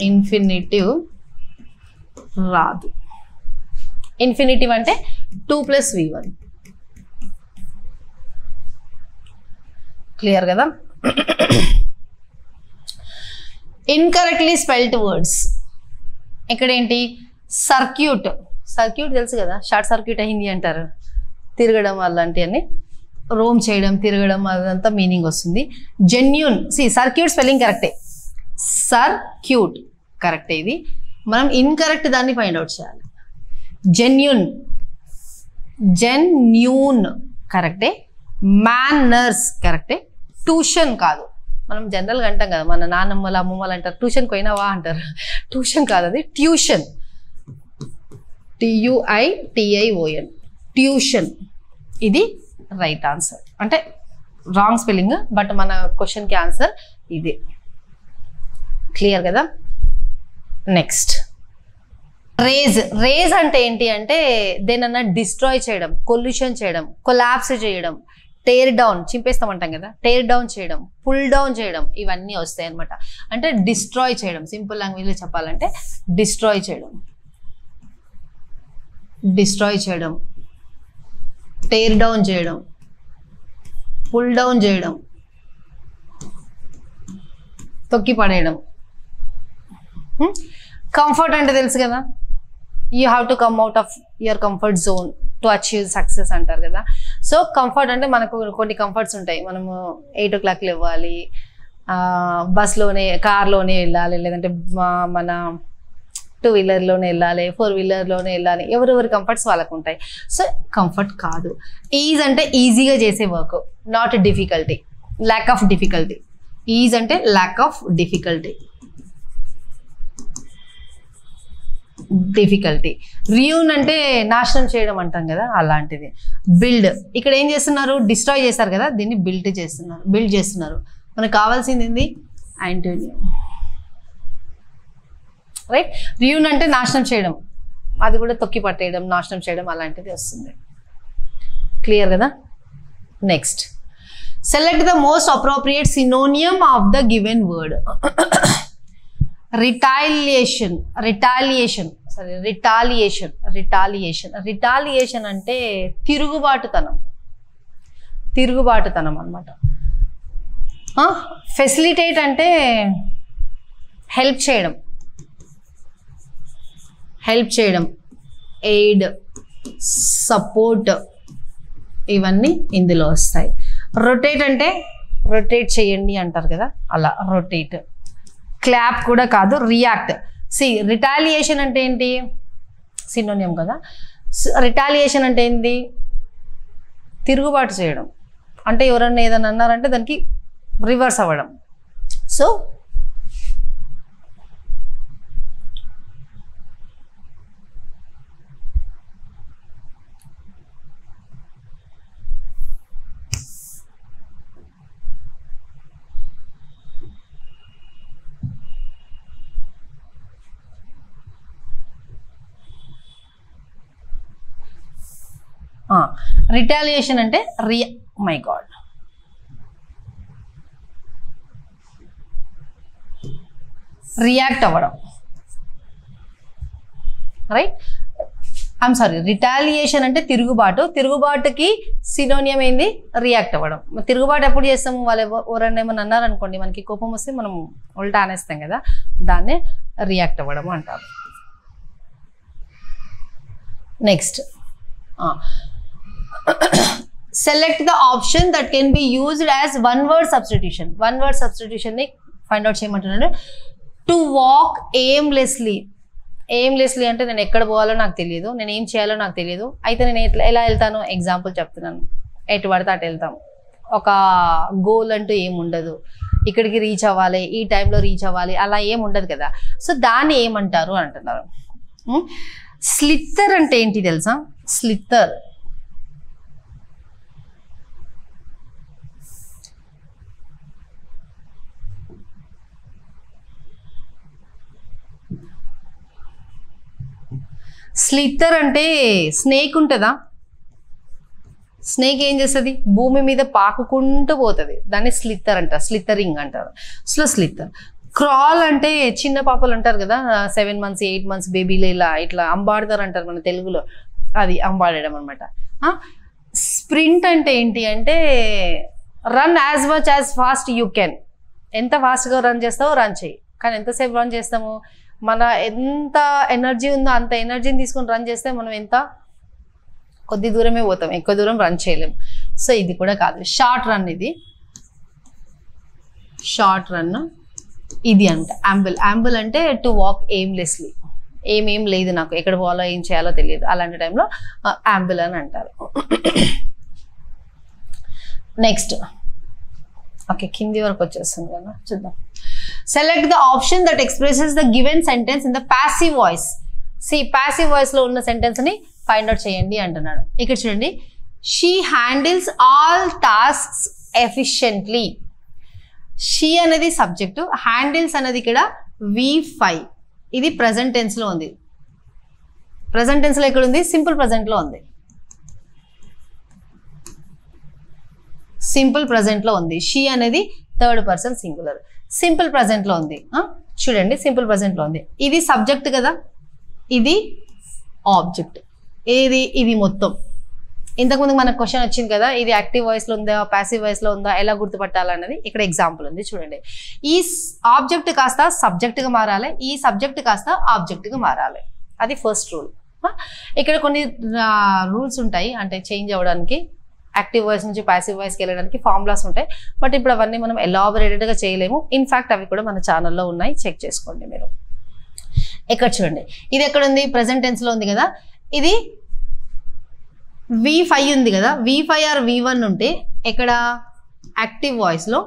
ఇన్ఫినిటివ్ రాదు. ఇన్ఫినిటివ్ అంటే 2 + v1. క్లియర్ కదా? ఇన్కరెక్ట్లీ స్పెల్డ్ వర్డ్స్ ఇక్కడ ఏంటి? సర్క్యూట్. సర్క్యూట్ తెలుసు కదా, షార్ట్ సర్క్యూట్ అయింది అంటారు, తిరగడం అలాంటివన్నీ, రోమ్ చేయడం, తిరగడం, అదంతా మీనింగ్ వస్తుంది. జెన్యూన్, సర్క్యూట్ స్పెల్లింగ్ కరెక్టే, సర్క్యూట్ కరెక్టే. ఇది మనం ఇన్కరెక్ట్ దాన్ని ఫైండ్ అవుట్ చేయాలి. జెన్యూన్, జెన్యూన్ కరెక్టే. మ్యానర్స్ కరెక్టే. ట్యూషన్ కాదు, మనం జనరల్గా అంటాం కదా, మన నాన్నమ్మలు అమ్మమ్మలు అంటారు ట్యూషన్కి పోయినావా అంటారు. ట్యూషన్ కాదు, అది ట్యూషన్, TUITION, ట్యూషన్. ఇది రైట్ ఆన్సర్, అంటే రాంగ్ స్పెల్లింగ్, బట్ మన క్వశ్చన్కి ఆన్సర్ ఇది. క్లియర్ కదా? Next raise. రేజ్ అంటే ఏంటి అంటే దేనన్నా డిస్ట్రాయ్ చేయడం, కొల్యూషన్ చేయడం, కొలాప్స్ చేయడం, టేర్ డౌన్, చింపేస్తామంటాం కదా, టేర్ డౌన్ చేయడం, పుల్ డౌన్ చేయడం, ఇవన్నీ వస్తాయి అనమాట. అంటే డిస్ట్రాయ్ చేయడం, సింపుల్ లాంగ్వేజ్లో చెప్పాలంటే డిస్ట్రాయ్ చేయడం, డిస్ట్రాయ్ చేయడం, టేర్ డౌన్ చేయడం, పుల్ డౌన్ చేయడం, తొక్కి పడేయడం. కంఫర్ట్ అంటే తెలుసు కదా, you have to come out of your comfort zone to achieve success అంటారు కదా. సో కంఫర్ట్ అంటే మనకు కొన్ని కంఫర్ట్స్ ఉంటాయి. మనము 8 o'clock ఇవ్వాలి, బస్లోనే, కార్లోనే వెళ్ళాలి, లేదంటే మన 2 wheelerలోనే వెళ్ళాలి, 4 wheelerలోనే వెళ్ళాలి, ఎవరెవరి కంఫర్ట్స్ వాళ్ళకు ఉంటాయి. సో కంఫర్ట్ కాదు. ఈజ్ అంటే ఈజీగా చేసే work, not difficulty, lack of difficulty. Is అంటే ల్యాక్ ఆఫ్ డిఫికల్టీ, డిఫికల్టీ. రియూన్ అంటే నాశనం చేయడం అంటాం కదా, అలాంటిది. బిల్డ్, ఇక్కడ ఏం చేస్తున్నారు? డిస్ట్రాయ్ చేస్తారు కదా, దీన్ని బిల్డ్ చేస్తున్నారు, బిల్డ్ చేస్తున్నారు. మనకు కావాల్సింది ఏంది? యాంటోనియం, రైట్? రియూన్ అంటే నాశనం చేయడం, అది కూడా తొక్కి పట్టేయడం, నాశనం చేయడం, అలాంటిది వస్తుంది. క్లియర్ కదా? Next select the most appropriate synonym of the given word. Retaliation, retaliation, sorry retaliation, retaliation. Retaliation అంటే తిరుగుబాటుతనం, తిరుగుబాటుతనం అనమాట. ఫెసిలిటేట్ అంటే హెల్ప్ చేయడం, హెల్ప్ చేయడం, ఎయిడ్, సపోర్ట్, ఇవన్నీ ఇందులో వస్తాయి. రొటేట్ అంటే రొటేట్ చేయండి అంటారు కదా, అలా రొటేట్. క్లాప్ కూడా కాదు, రియాక్ట్. రిటాలియేషన్ అంటే ఏంటి? సినోనియం కదా. రిటాలియేషన్ అంటే ఏంటి? తిరుగుబాటు చేయడం, అంటే ఎవరన్నా ఏదన్నా అన్నారంటే దానికి రివర్స్ అవ్వడం. సో రిటాలియేషన్ అంటే మై గాడ్, రియాక్ట్ అవ్వడం, రైట్? ఐఎమ్ సారీ, రిటాలియేషన్ అంటే తిరుగుబాటు, తిరుగుబాటుకి సినోనియం ఏంది? రియాక్ట్ అవ్వడం. తిరుగుబాటు ఎప్పుడు చేస్తాము? వాళ్ళు ఎవరన్నా ఏమన్నా అన్నారనుకోండి, మనకి కోపం వస్తే మనం ఉల్టా అనేస్తాం కదా, దాన్నే రియాక్ట్ అవ్వడం అంటారు. Next select the option that can be used as one word substitution. One word సబ్స్టిట్యూషన్ని ఫైండ్ అవుట్ చేయమంటున్నాను. To walk aimlessly. ఎయిమ్లెస్లీ అంటే నేను ఎక్కడ పోవాలో నాకు తెలియదు, నేను ఏం చేయాలో నాకు తెలియదు, అయితే నేను ఎలా వెళ్తాను? ఎగ్జాంపుల్ చెప్తున్నాను, ఎటు పడితే అటు వెళ్తాం, ఒక గోల్ అంటూ ఏముండదు, ఇక్కడికి రీచ్ అవ్వాలి, ఈ టైంలో రీచ్ అవ్వాలి, అలా ఏం ఉండదు కదా. సో దాన్ని ఏమంటారు అంటున్నారు. స్లిత్తర్ అంటే ఏంటి తెలుసా? స్లిత్తర్ స్లిత్తర్ అంటే స్నేక్ ఉంటుందా? స్నేక్ ఏం చేస్తుంది? భూమి మీద పాకుకుంటూ పోతుంది, దాన్ని స్లిత్తర్ అంటారు, స్లిత్తరింగ్ అంటారు. స్లిత్తర్. క్రాల్ అంటే చిన్న పాపలు అంటారు కదా, 7 months 8 months బేబీలు ఇట్లా అంబాడతారు అంటారు మన తెలుగులో, అది అంబాడడం అనమాట. స్ప్రింట్ అంటే ఏంటి అంటే run as much as fast you can. ఎంత ఫాస్ట్గా రన్ చేస్తావో రన్ చేయి, కానీ ఎంతసేపు రన్ చేస్తాము, మన ఎంత ఎనర్జీ ఉందో అంత ఎనర్జీని తీసుకొని రన్ చేస్తే మనం ఎంత కొద్ది దూరమే పోతాం, ఎక్కువ దూరం రన్ చేయలేము. సో ఇది కూడా కాదు, షార్ట్ రన్. ఇది షార్ట్ రన్. ఇది అంటే యాంబుల్ అంటే టు వాక్ ఎయిమ్లెస్లీ, ఏమేం లేదు నాకు, ఎక్కడ పోవాలో ఏం చేయాలో తెలియదు, అలాంటి టైంలో యాంబుల్ అని అంటారు. నెక్స్ట్ ఓకే, కింది వరకు వచ్చేస్తుంది కదా, చూద్దాం. Select the option that expresses the given sentence in the passive voice. Passive voice లో ఉన్న సెంటెన్స్ ని ఫైండ్ అవుట్ చేయండి అంటున్నాడు. ఇక్కడ చూడండి, she handles all tasks efficiently. She అనేది సబ్జెక్టు, హ్యాండిల్స్ అనేది ఇక్కడ V5. ఇది ప్రెజెంట్ టెన్స్ లో ఉంది. ప్రెజెంట్ టెన్స్ లో ఎక్కడ ఉంది? సింపుల్ ప్రెజెంట్ లో ఉంది. సింపుల్ ప్రెజెంట్ లో ఉంది. షీ అనేది third person singular, simple present లో ఉంది. చూడండి, సింపుల్ ప్రెజెంట్ లో ఉంది. ఇది సబ్జెక్ట్ కదా, ఇది ఆబ్జెక్ట్. ఇది మొత్తం. ఇంతకుముందు మనకు క్వశ్చన్ వచ్చింది కదా, ఇది యాక్టివ్ వాయిస్ లో ఉందా ప్యాసివ్ వాయిస్ లో ఉందా ఎలా గుర్తుపట్టాలన్నది ఇక్కడ ఎగ్జాంపుల్ ఉంది చూడండి. ఈ ఆబ్జెక్ట్ కాస్త సబ్జెక్ట్ గా మారాలి, ఈ సబ్జెక్ట్ కాస్త ఆబ్జెక్ట్ గా మారాలి. అది ఫస్ట్ రూల్. ఇక్కడ కొన్ని రూల్స్ ఉంటాయి, అంటే చేంజ్ అవ్వడానికి, యాక్టివ్ వాయిస్ నుంచి ప్యాసివ్ వాయిస్కి వెళ్ళడానికి ఫార్ములాస్ ఉంటాయి. బట్ ఇప్పుడు అవన్నీ మనం ఎలాబొరేటెడ్ గా చేయలేము. ఇన్ఫాక్ట్ అవి కూడా మన ఛానల్లో ఉన్నాయి, చెక్ చేసుకోండి మీరు. ఇక్కడ చూడండి, ఇది ఎక్కడ ఉంది? ప్రెసెంట్ టెన్స్ లో ఉంది కదా. ఇది V5 ఉంది కదా, V5 ఆర్ V1 ఉంటే ఎక్కడ యాక్టివ్ వాయిస్లో.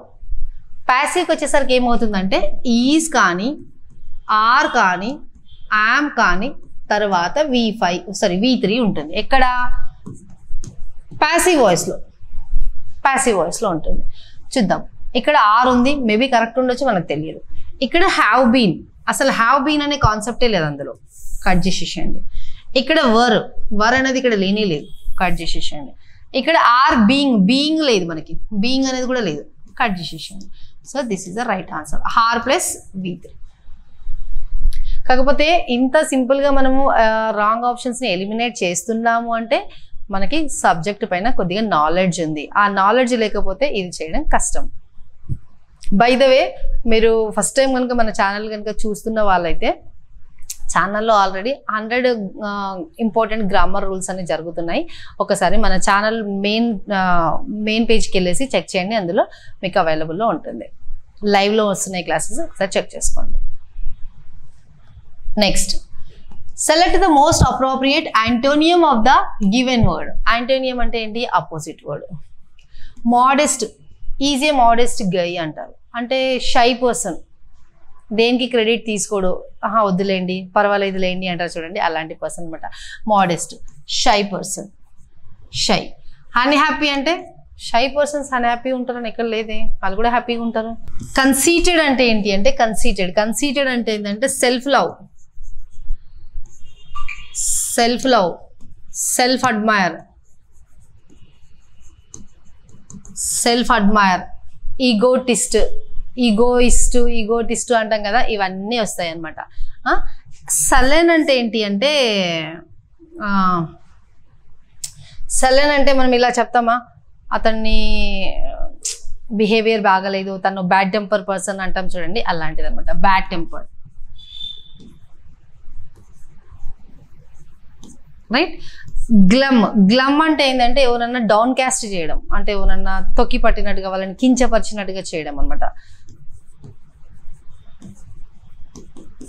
ప్యాసివ్కి వచ్చేసరికి ఏమవుతుందంటే ఈజ్ కానీ ఆర్ కానీ యామ్ కానీ తర్వాత V3 ఉంటుంది. ఎక్కడ? ప్యాసివ్ వాయిస్లో ఉంటుంది. చూద్దాం, ఇక్కడ ఆర్ ఉంది, మేబీ కరెక్ట్ ఉండొచ్చు, మనకు తెలియదు. ఇక్కడ హ్యావ్ బీన్, అసలు హ్యావ్ బీన్ అనే కాన్సెప్టే లేదు అందులో, కట్ చేసేసేయండి. ఇక్కడ వర్ అనేది ఇక్కడ లేనే లేదు, కట్ చేసేసేయండి. ఇక్కడ ఆర్ బీయింగ్ లేదు, మనకి బీయింగ్ అనేది కూడా లేదు, కట్ చేసేసేయండి. So this is the right answer, are plus V3. కాకపోతే ఇంత సింపుల్గా మనము రాంగ్ ఆప్షన్స్ని ఎలిమినేట్ చేస్తున్నాము అంటే మనకి సబ్జెక్ట్ పైన కొద్దిగా నాలెడ్జ్ ఉంది. ఆ నాలెడ్జ్ లేకపోతే ఇది చేయడం కష్టం. బై ద వే, మీరు ఫస్ట్ టైం కనుక మన ఛానల్ కనుక చూస్తున్న వాళ్ళైతే ఛానల్లో ఆల్రెడీ 100 ఇంపార్టెంట్ గ్రామర్ రూల్స్ అనేవి జరుగుతున్నాయి. ఒకసారి మన ఛానల్ మెయిన్ పేజ్కి వెళ్ళేసి చెక్ చేయండి, అందులో మీకు అవైలబుల్లో ఉంటుంది. లైవ్లో వస్తున్నాయి క్లాసెస్, ఒకసారి చెక్ చేసుకోండి. Next, select the most appropriate antonym of the given word. Antonym అంటే ఏంటి? Opposite word. Modest, is a modest guy అంటారు. అంటే షై పర్సన్, దేనికి క్రెడిట్ తీసుకోడు, వద్దులేండి పర్వాలేదు లేండి అంటారు చూడండి, అలాంటి పర్సన్ అనమాట modest. Shy person, shy. Unhappy అంటే షై పర్సన్స్ అన్హ్యాపీ ఉంటారని ఎక్కడ లేదే, వాళ్ళు కూడా హ్యాపీగా ఉంటారు. కన్సీటెడ్ అంటే ఏంటి అంటే కన్సీటెడ్ అంటే ఏంటంటే సెల్ఫ్ లవ్, సెల్ఫ్ అడ్మైర్, ఈగోటిస్ట్ అంటాం కదా, ఇవన్నీ వస్తాయి అన్నమాట. సలెన్ అంటే ఏంటి అంటే మనం ఇలా చెప్తామా, అతన్ని బిహేవియర్ బాగలేదు, తను బ్యాడ్ టెంపర్ పర్సన్ అంటాం చూడండి, అలాంటిది అనమాట బ్యాడ్ టెంపర్. రైట్. గ్లమ్ అంటే ఏంటంటే ఎవరన్నా డౌన్ క్యాస్ట్ చేయడం, అంటే ఎవరన్నా తొక్కి పట్టినట్టుగా, వాళ్ళని కించపరిచినట్టుగా చేయడం అనమాట.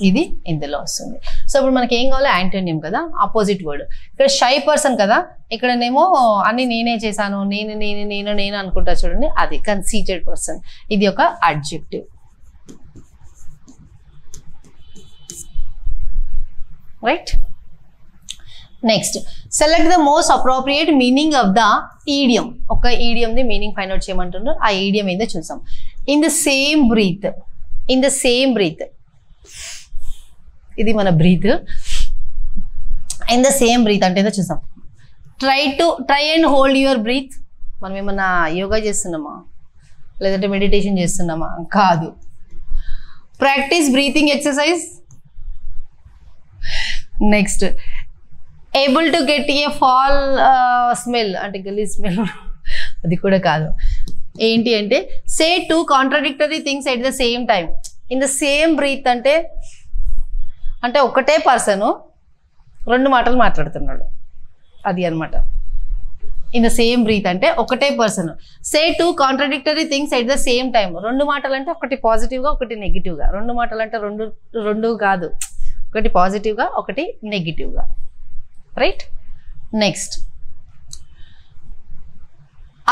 ఇది ఇందులో వస్తుంది. సో ఇప్పుడు మనకి ఏం కావాలి? యాంటోనియం కదా, ఆపోజిట్ వర్డ్. ఇక్కడ షై పర్సన్ కదా, ఇక్కడనేమో అన్ని నేనే చేశాను, నేను అనుకుంటా చూడండి, అది కన్సీటెడ్ పర్సన్. ఇది ఒక adjective. Right. Next, select the most appropriate meaning of the idiom. ఒక ఈడియం ది మీనింగ్ ఫైండ్ అవుట్ చేయమంటున్నారు. ఆ ఈడియం ఏదో చూసాం. ఇన్ ద సేమ్ బ్రీత్, ఇది మన breath. In the same breath అంటే ఏదో చూసాం. Try and hold your breath. మనం ఏమన్నా యోగా చేస్తున్నామా, లేదంటే మెడిటేషన్ చేస్తున్నామా? కాదు. Practice breathing exercise. Next able to get a foul smell అంటే గలీ స్మెల్, అది కూడా కాదు. ఏంటి అంటే say two contradictory things at the same time in the same breath. అంటే ఒకటే పర్సన్ రెండు మాటలు మాట్లాడుతున్నాడు, అది అనమాట. ఇన్ ద సేమ్ బ్రీత్ అంటే ఒకటే person. Say two contradictory things at the same time. రెండు మాటలు అంటే ఒకటి పాజిటివ్గా ఒకటి నెగిటివ్గా. రెండు మాటలు అంటే రెండు కాదు, ఒకటి పాజిటివ్గా ఒకటి నెగిటివ్గా. రైట్. నెక్స్ట్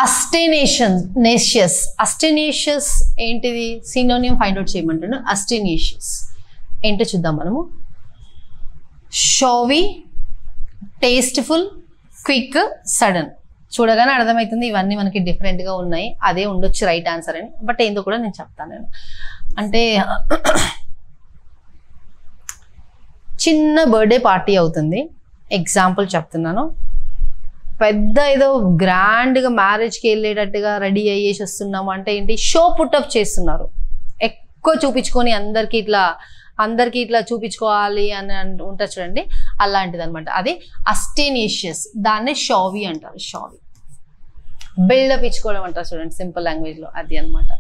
అస్టెనేషియస్. అస్టెనేషియస్ ఏంటిది? సినోనియం ఫైండ్ అవుట్ చేయమంటాను. అస్టెనేషియస్ ఏంటో చూద్దాం మనము. షోవి, టేస్ట్ఫుల్, క్విక్, సడన్. చూడగానే అర్థమవుతుంది ఇవన్నీ మనకి డిఫరెంట్గా ఉన్నాయి, అదే ఉండొచ్చు రైట్ ఆన్సర్ అని. బట్ ఏందో కూడా నేను చెప్తాను. నేను అంటే చిన్న బర్త్డే పార్టీ అవుతుంది, ఎగ్జాంపుల్ చెప్తున్నాను. పెద్ద ఏదో గ్రాండ్గా మ్యారేజ్కి వెళ్ళేటట్టుగా రెడీ అయ్యేసి వస్తున్నాము అంటే ఏంటి? షో పుట్టప్ చేస్తున్నారు, ఎక్కువ చూపించుకొని అందరికి ఇట్లా చూపించుకోవాలి అని ఉంటుంది చూడండి, అలాంటిది అనమాట. అది అస్టెనేషియస్, దాన్నే షోవి అంటారు. షోవి బిల్డప్ ఇచ్చుకోవడం అంటారు చూడండి సింపుల్ లాంగ్వేజ్లో, అది అనమాట.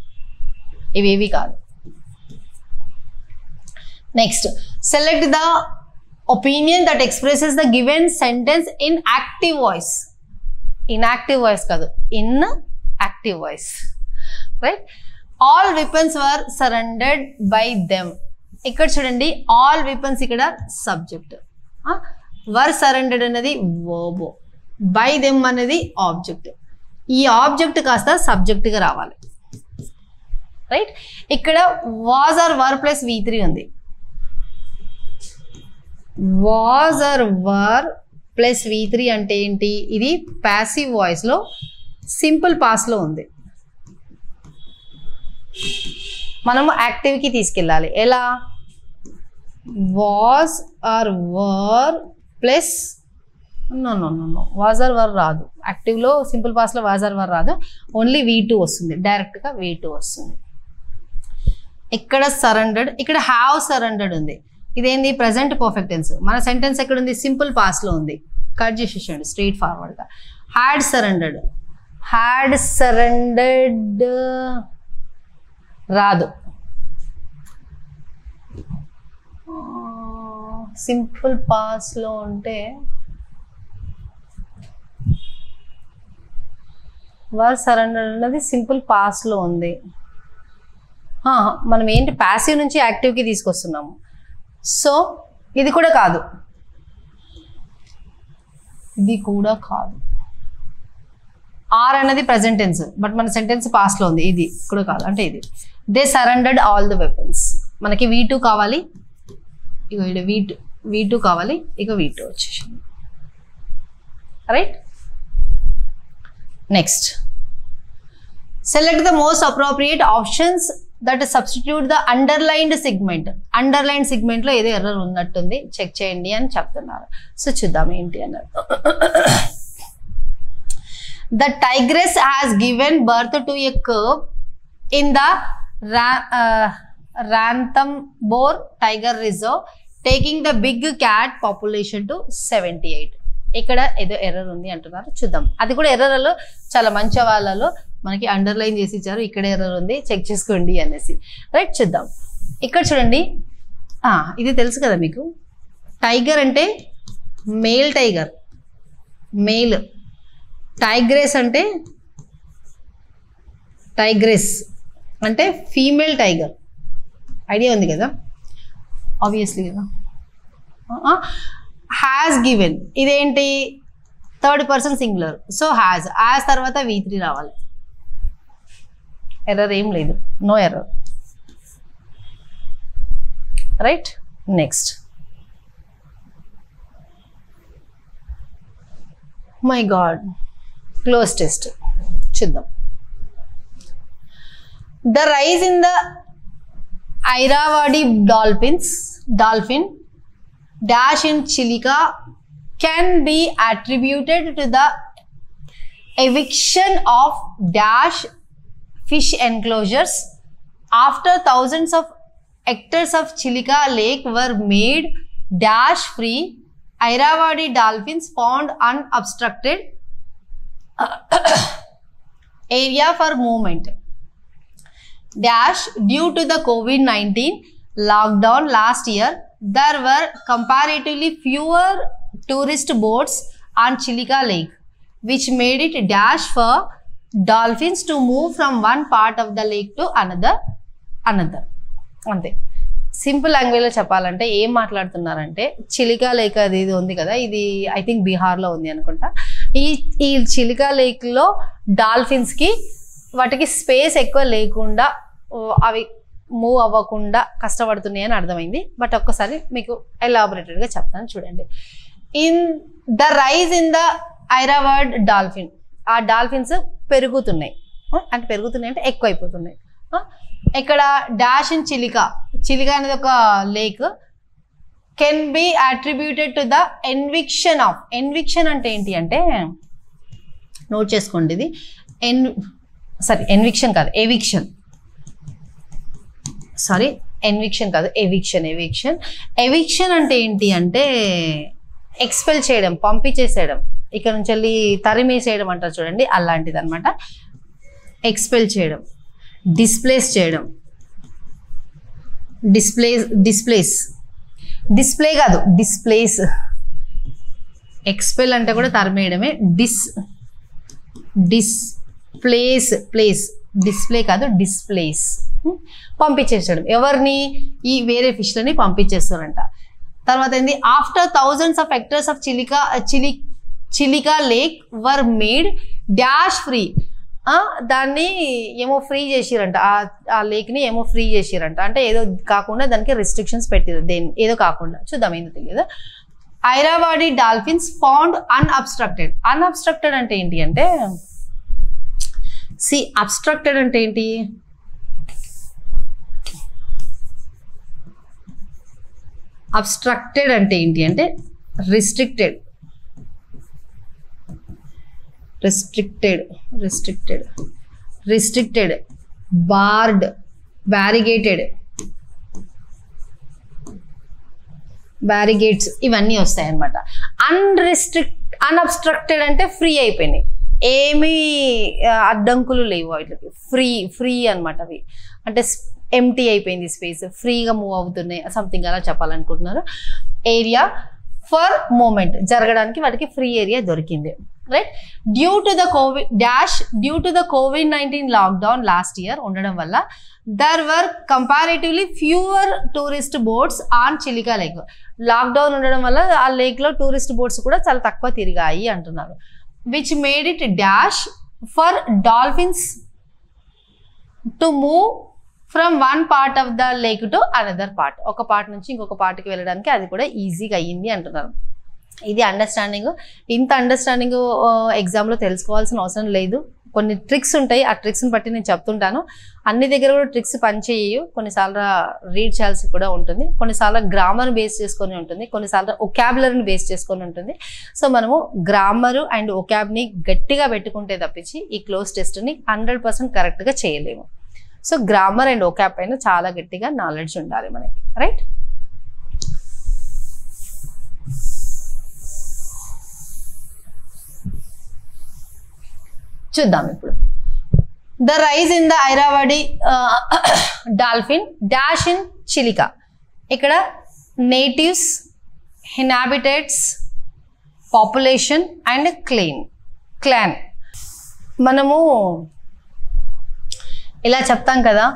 ఇవేవి కాదు. Next select the opinion that expresses the given sentence in active voice. In active voice కాదు, in active voice. Right. All weapons were surrendered by them. ఇక్కడ చూడండి, ఆల్ వెపన్స్ ఇక్కడ సబ్జెక్ట్, వర్ సరెండర్డ్ అనేది వర్బ్, బై దెమ్ అనేది object. ఈ object కాస్త సబ్జెక్ట్గా రావాలి. రైట్. ఇక్కడ was or were plus V3 ఉంది. Was or were plus V3 అంటే ఏంటి? ఇది ప్యాసివ్ వాయిస్లో సింపుల్ పాస్లో ఉంది. మనము యాక్టివ్కి తీసుకెళ్ళాలి. ఎలా? Was or were plus no was or were రాదు. యాక్టివ్లో సింపుల్ పాస్లో వాజ్ ఆర్ వర్ రాదు, ఓన్లీ V2 వస్తుంది, డైరెక్ట్గా V2 వస్తుంది. ఇక్కడ సరెండర్డ్, ఇక్కడ హ్యావ్ సరెండర్డ్ ఉంది. ఇదేంది? Present perfect tense. మన సెంటెన్స్ ఎక్కడుంది? సింపుల్ పాస్లో ఉంది. కట్ చేసేసండి స్ట్రైట్ ఫార్వర్డ్గా. హ్యాడ్ సరెండర్డ్ రాదు. సింపుల్ పాస్లో ఉంటే వర్ సరెండర్ అన్నది సింపుల్ పాస్లో ఉంది. మనం ఏంటి? ప్యాసివ్ నుంచి యాక్టివ్కి తీసుకొస్తున్నాము. సో ఇది కూడా కాదు, ఇది కూడా కాదు. ఆర్ అన్నది ప్రజెంట్ టెన్స్, బట్ మన సెంటెన్స్ పాస్లో ఉంది, ఇది కూడా కాదు. అంటే ఇది they surrendered all the weapons. మనకి V2 కావాలి, ఇక V2 కావాలి, ఇక V2 వచ్చేసింది. Right. Next select the most appropriate options that substitute the underlined segment. Underline సెగ్మెంట్లో ఏదో ఎర్రర్ ఉన్నట్టుంది, చెక్ చేయండి అని చెప్తున్నారు. సో చూద్దాం ఏంటి అన్నారు. The tigress has given birth to a cub in the Ranthambore tiger reserve, taking the big cat population to 78. ఇక్కడ ఏదో ఎర్రర్ ఉంది అంటున్నారు, చూద్దాం. అది కూడా ఎర్రర్లో చాలా మంచి వాళ్ళలో మనకి అండర్లైన్ చేసి ఇచ్చారు, ఇక్కడ ఎర్రర్ ఉంది చెక్ చేసుకోండి అనేసి. రైట్. చూద్దాం. ఇక్కడ చూడండి, ఇది తెలుసు కదా మీకు. టైగర్ అంటే మేల్ టైగర్, మేల్. టైగ్రెస్ అంటే ఫీమేల్ టైగర్. ఐడియా ఉంది కదా, ఆబ్వియస్లీ కదా. హ్యాస్ గివెన్ ఇదేంటి? Third person singular. So has తర్వాత V3 రావాలి. ఎర్రర్ ఏం లేదు, no error. Right. Next my god, close test చూద్దాం. The rise in the Irrawaddy dolphin dash in Chilika can be attributed to the eviction of dash fish enclosures after thousands of hectares of Chilika Lake were made dash free. Airavadi dolphins found unobstructed area for movement. Dash due to the COVID-19 lockdown last year, there were comparatively fewer tourist boats on Chilika Lake, which made it dash for dolphins to move from one part of the lake to another. అంతే simple language లో చెప్పాలంటే ఏం మాట్లాడుతున్నారంటే Chilika lake అది ఇది ఉంది కదా, ఇది ఐ థింక్ బీహార్ లో ఉంది అనుకుంటా. ఈ చిలికా లేక్ లో డాల్ఫిన్స్ కి వాటికి స్పేస్ ఎక్కువ లేకుండా అవి మూవ్ అవ్వకుండా కష్టపడుతున్నాయి అని అర్థమైంది. బట్ ఒక్కసారి మీకు ఎలాబొరేటెడ్ గా చెప్తాను చూడండి. In the rise in the Irrawaddy dolphin, ఆ డాల్ఫిన్స్ పెరుగుతున్నాయి అంటే ఎక్కువైపోతున్నాయి. ఇక్కడ డాష్ ఇన్ చిలికా అనేది ఒక lake can be attributed to the eviction అంటే ఏంటి అంటే నోట్ చేసుకోండి, ఇది ఎన్విక్షన్ కాదు ఎవిక్షన్ అంటే ఏంటి అంటే ఎక్స్పెల్ చేయడం, పంపించేసేయడం, ఇక్కడ నుంచి వెళ్ళి తరిమేసేయడం అంటారు చూడండి, అలాంటిది అనమాట. ఎక్స్పెల్ చేయడం, డిస్ప్లేస్ చేయడం, డిస్ప్లే కాదు డిస్ప్లేస్. ఎక్స్పెల్ అంటే కూడా తరిమేయడమే. డిస్ప్లే కాదు డిస్ప్లేస్, పంపించేసాడు. ఎవరిని? ఈ వేరే ఫిష్లని పంపించేస్తారంట. తర్వాత ఏంది, after thousands of hectares of Chilika lake were made dash free. దాన్ని ఏమో ఫ్రీ చేసిరంట, ఆ లేక్ని ఏమో ఫ్రీ చేసిరంట. అంటే ఏదో కాకుండా దానికి రెస్ట్రిక్షన్స్ పెట్టారు, ఏదో కాకుండా. చూద్దాం ఏందో తెలియదు. ఐరావాడి డాల్ఫిన్స్ ఫౌండ్ అన్అబ్స్ట్రక్టెడ్ అంటే ఏంటి అంటే అబ్స్ట్రక్టెడ్ అంటే ఏంటి? అబ్స్ట్రక్టెడ్ అంటే ఏంటి అంటే రిస్ట్రిక్టెడ్, బార్డ్, బ్యారిగేట్స్ ఇవన్నీ వస్తాయి అన్నమాట. అన్అబ్స్ట్రక్టెడ్ అంటే ఫ్రీ అయిపోయినాయి, ఏమీ అడ్డంకులు లేవు వాటికి, ఫ్రీ అనమాట. అవి అంటే ఎంటీ అయిపోయింది స్పేస్, ఫ్రీగా మూవ్ అవుతున్నాయి, సంథింగ్ అలా చెప్పాలనుకుంటున్నారు. ఏరియా ఫర్ మూమెంట్, జరగడానికి వాటికి ఫ్రీ ఏరియా దొరికింది, right. Due to the COVID-19 lockdown last year ఉండడం వల్ల there were comparatively fewer tourist boats on Chilika lake. Lockdown ఉండడం వల్ల ఆ లేక్ లో టూరిస్ట్ బోట్స్ కూడా చాలా తక్కువ తిరిగాయి అంటున్నారు. Which made it dash for dolphins to move from one part of the lake to another part. ఒక పార్ట్ నుంచి ఇంకొక పార్ట్కి వెళ్ళడానికి అది కూడా ఈజీగా అయ్యింది అంటున్నారు. ఇది అండర్స్టాండింగ్. ఇంత అండర్స్టాండింగ్ ఎగ్జామ్లో తెలుసుకోవాల్సిన అవసరం లేదు. కొన్ని ట్రిక్స్ ఉంటాయి, ఆ ట్రిక్స్ని బట్టి నేను చెప్తుంటాను. అన్ని దగ్గర కూడా ట్రిక్స్ పనిచేయవు. కొన్నిసార్లు రీడ్ చేయాల్సి కూడా ఉంటుంది, కొన్నిసార్లు గ్రామర్ బేస్ చేసుకొని ఉంటుంది, కొన్నిసార్లు ఒకాబులరీని బేస్ చేసుకొని ఉంటుంది. సో మనము గ్రామర్ అండ్ ఒకాబ్ని గట్టిగా పెట్టుకుంటే తప్పించి ఈ క్లోజ్ టెస్ట్ని 100% కరెక్ట్గా చేయలేము. సో గ్రామర్ అండ్ ఒకాబ్ పైన చాలా గట్టిగా నాలెడ్జ్ ఉండాలి మనకి, రైట్. చూద్దాం ఇప్పుడు. The rise in the Irrawaddy dolphin dash in Chilika. ఇక్కడ natives, inhabitants, population and clan. మనము ఇలా చెప్తాం కదా,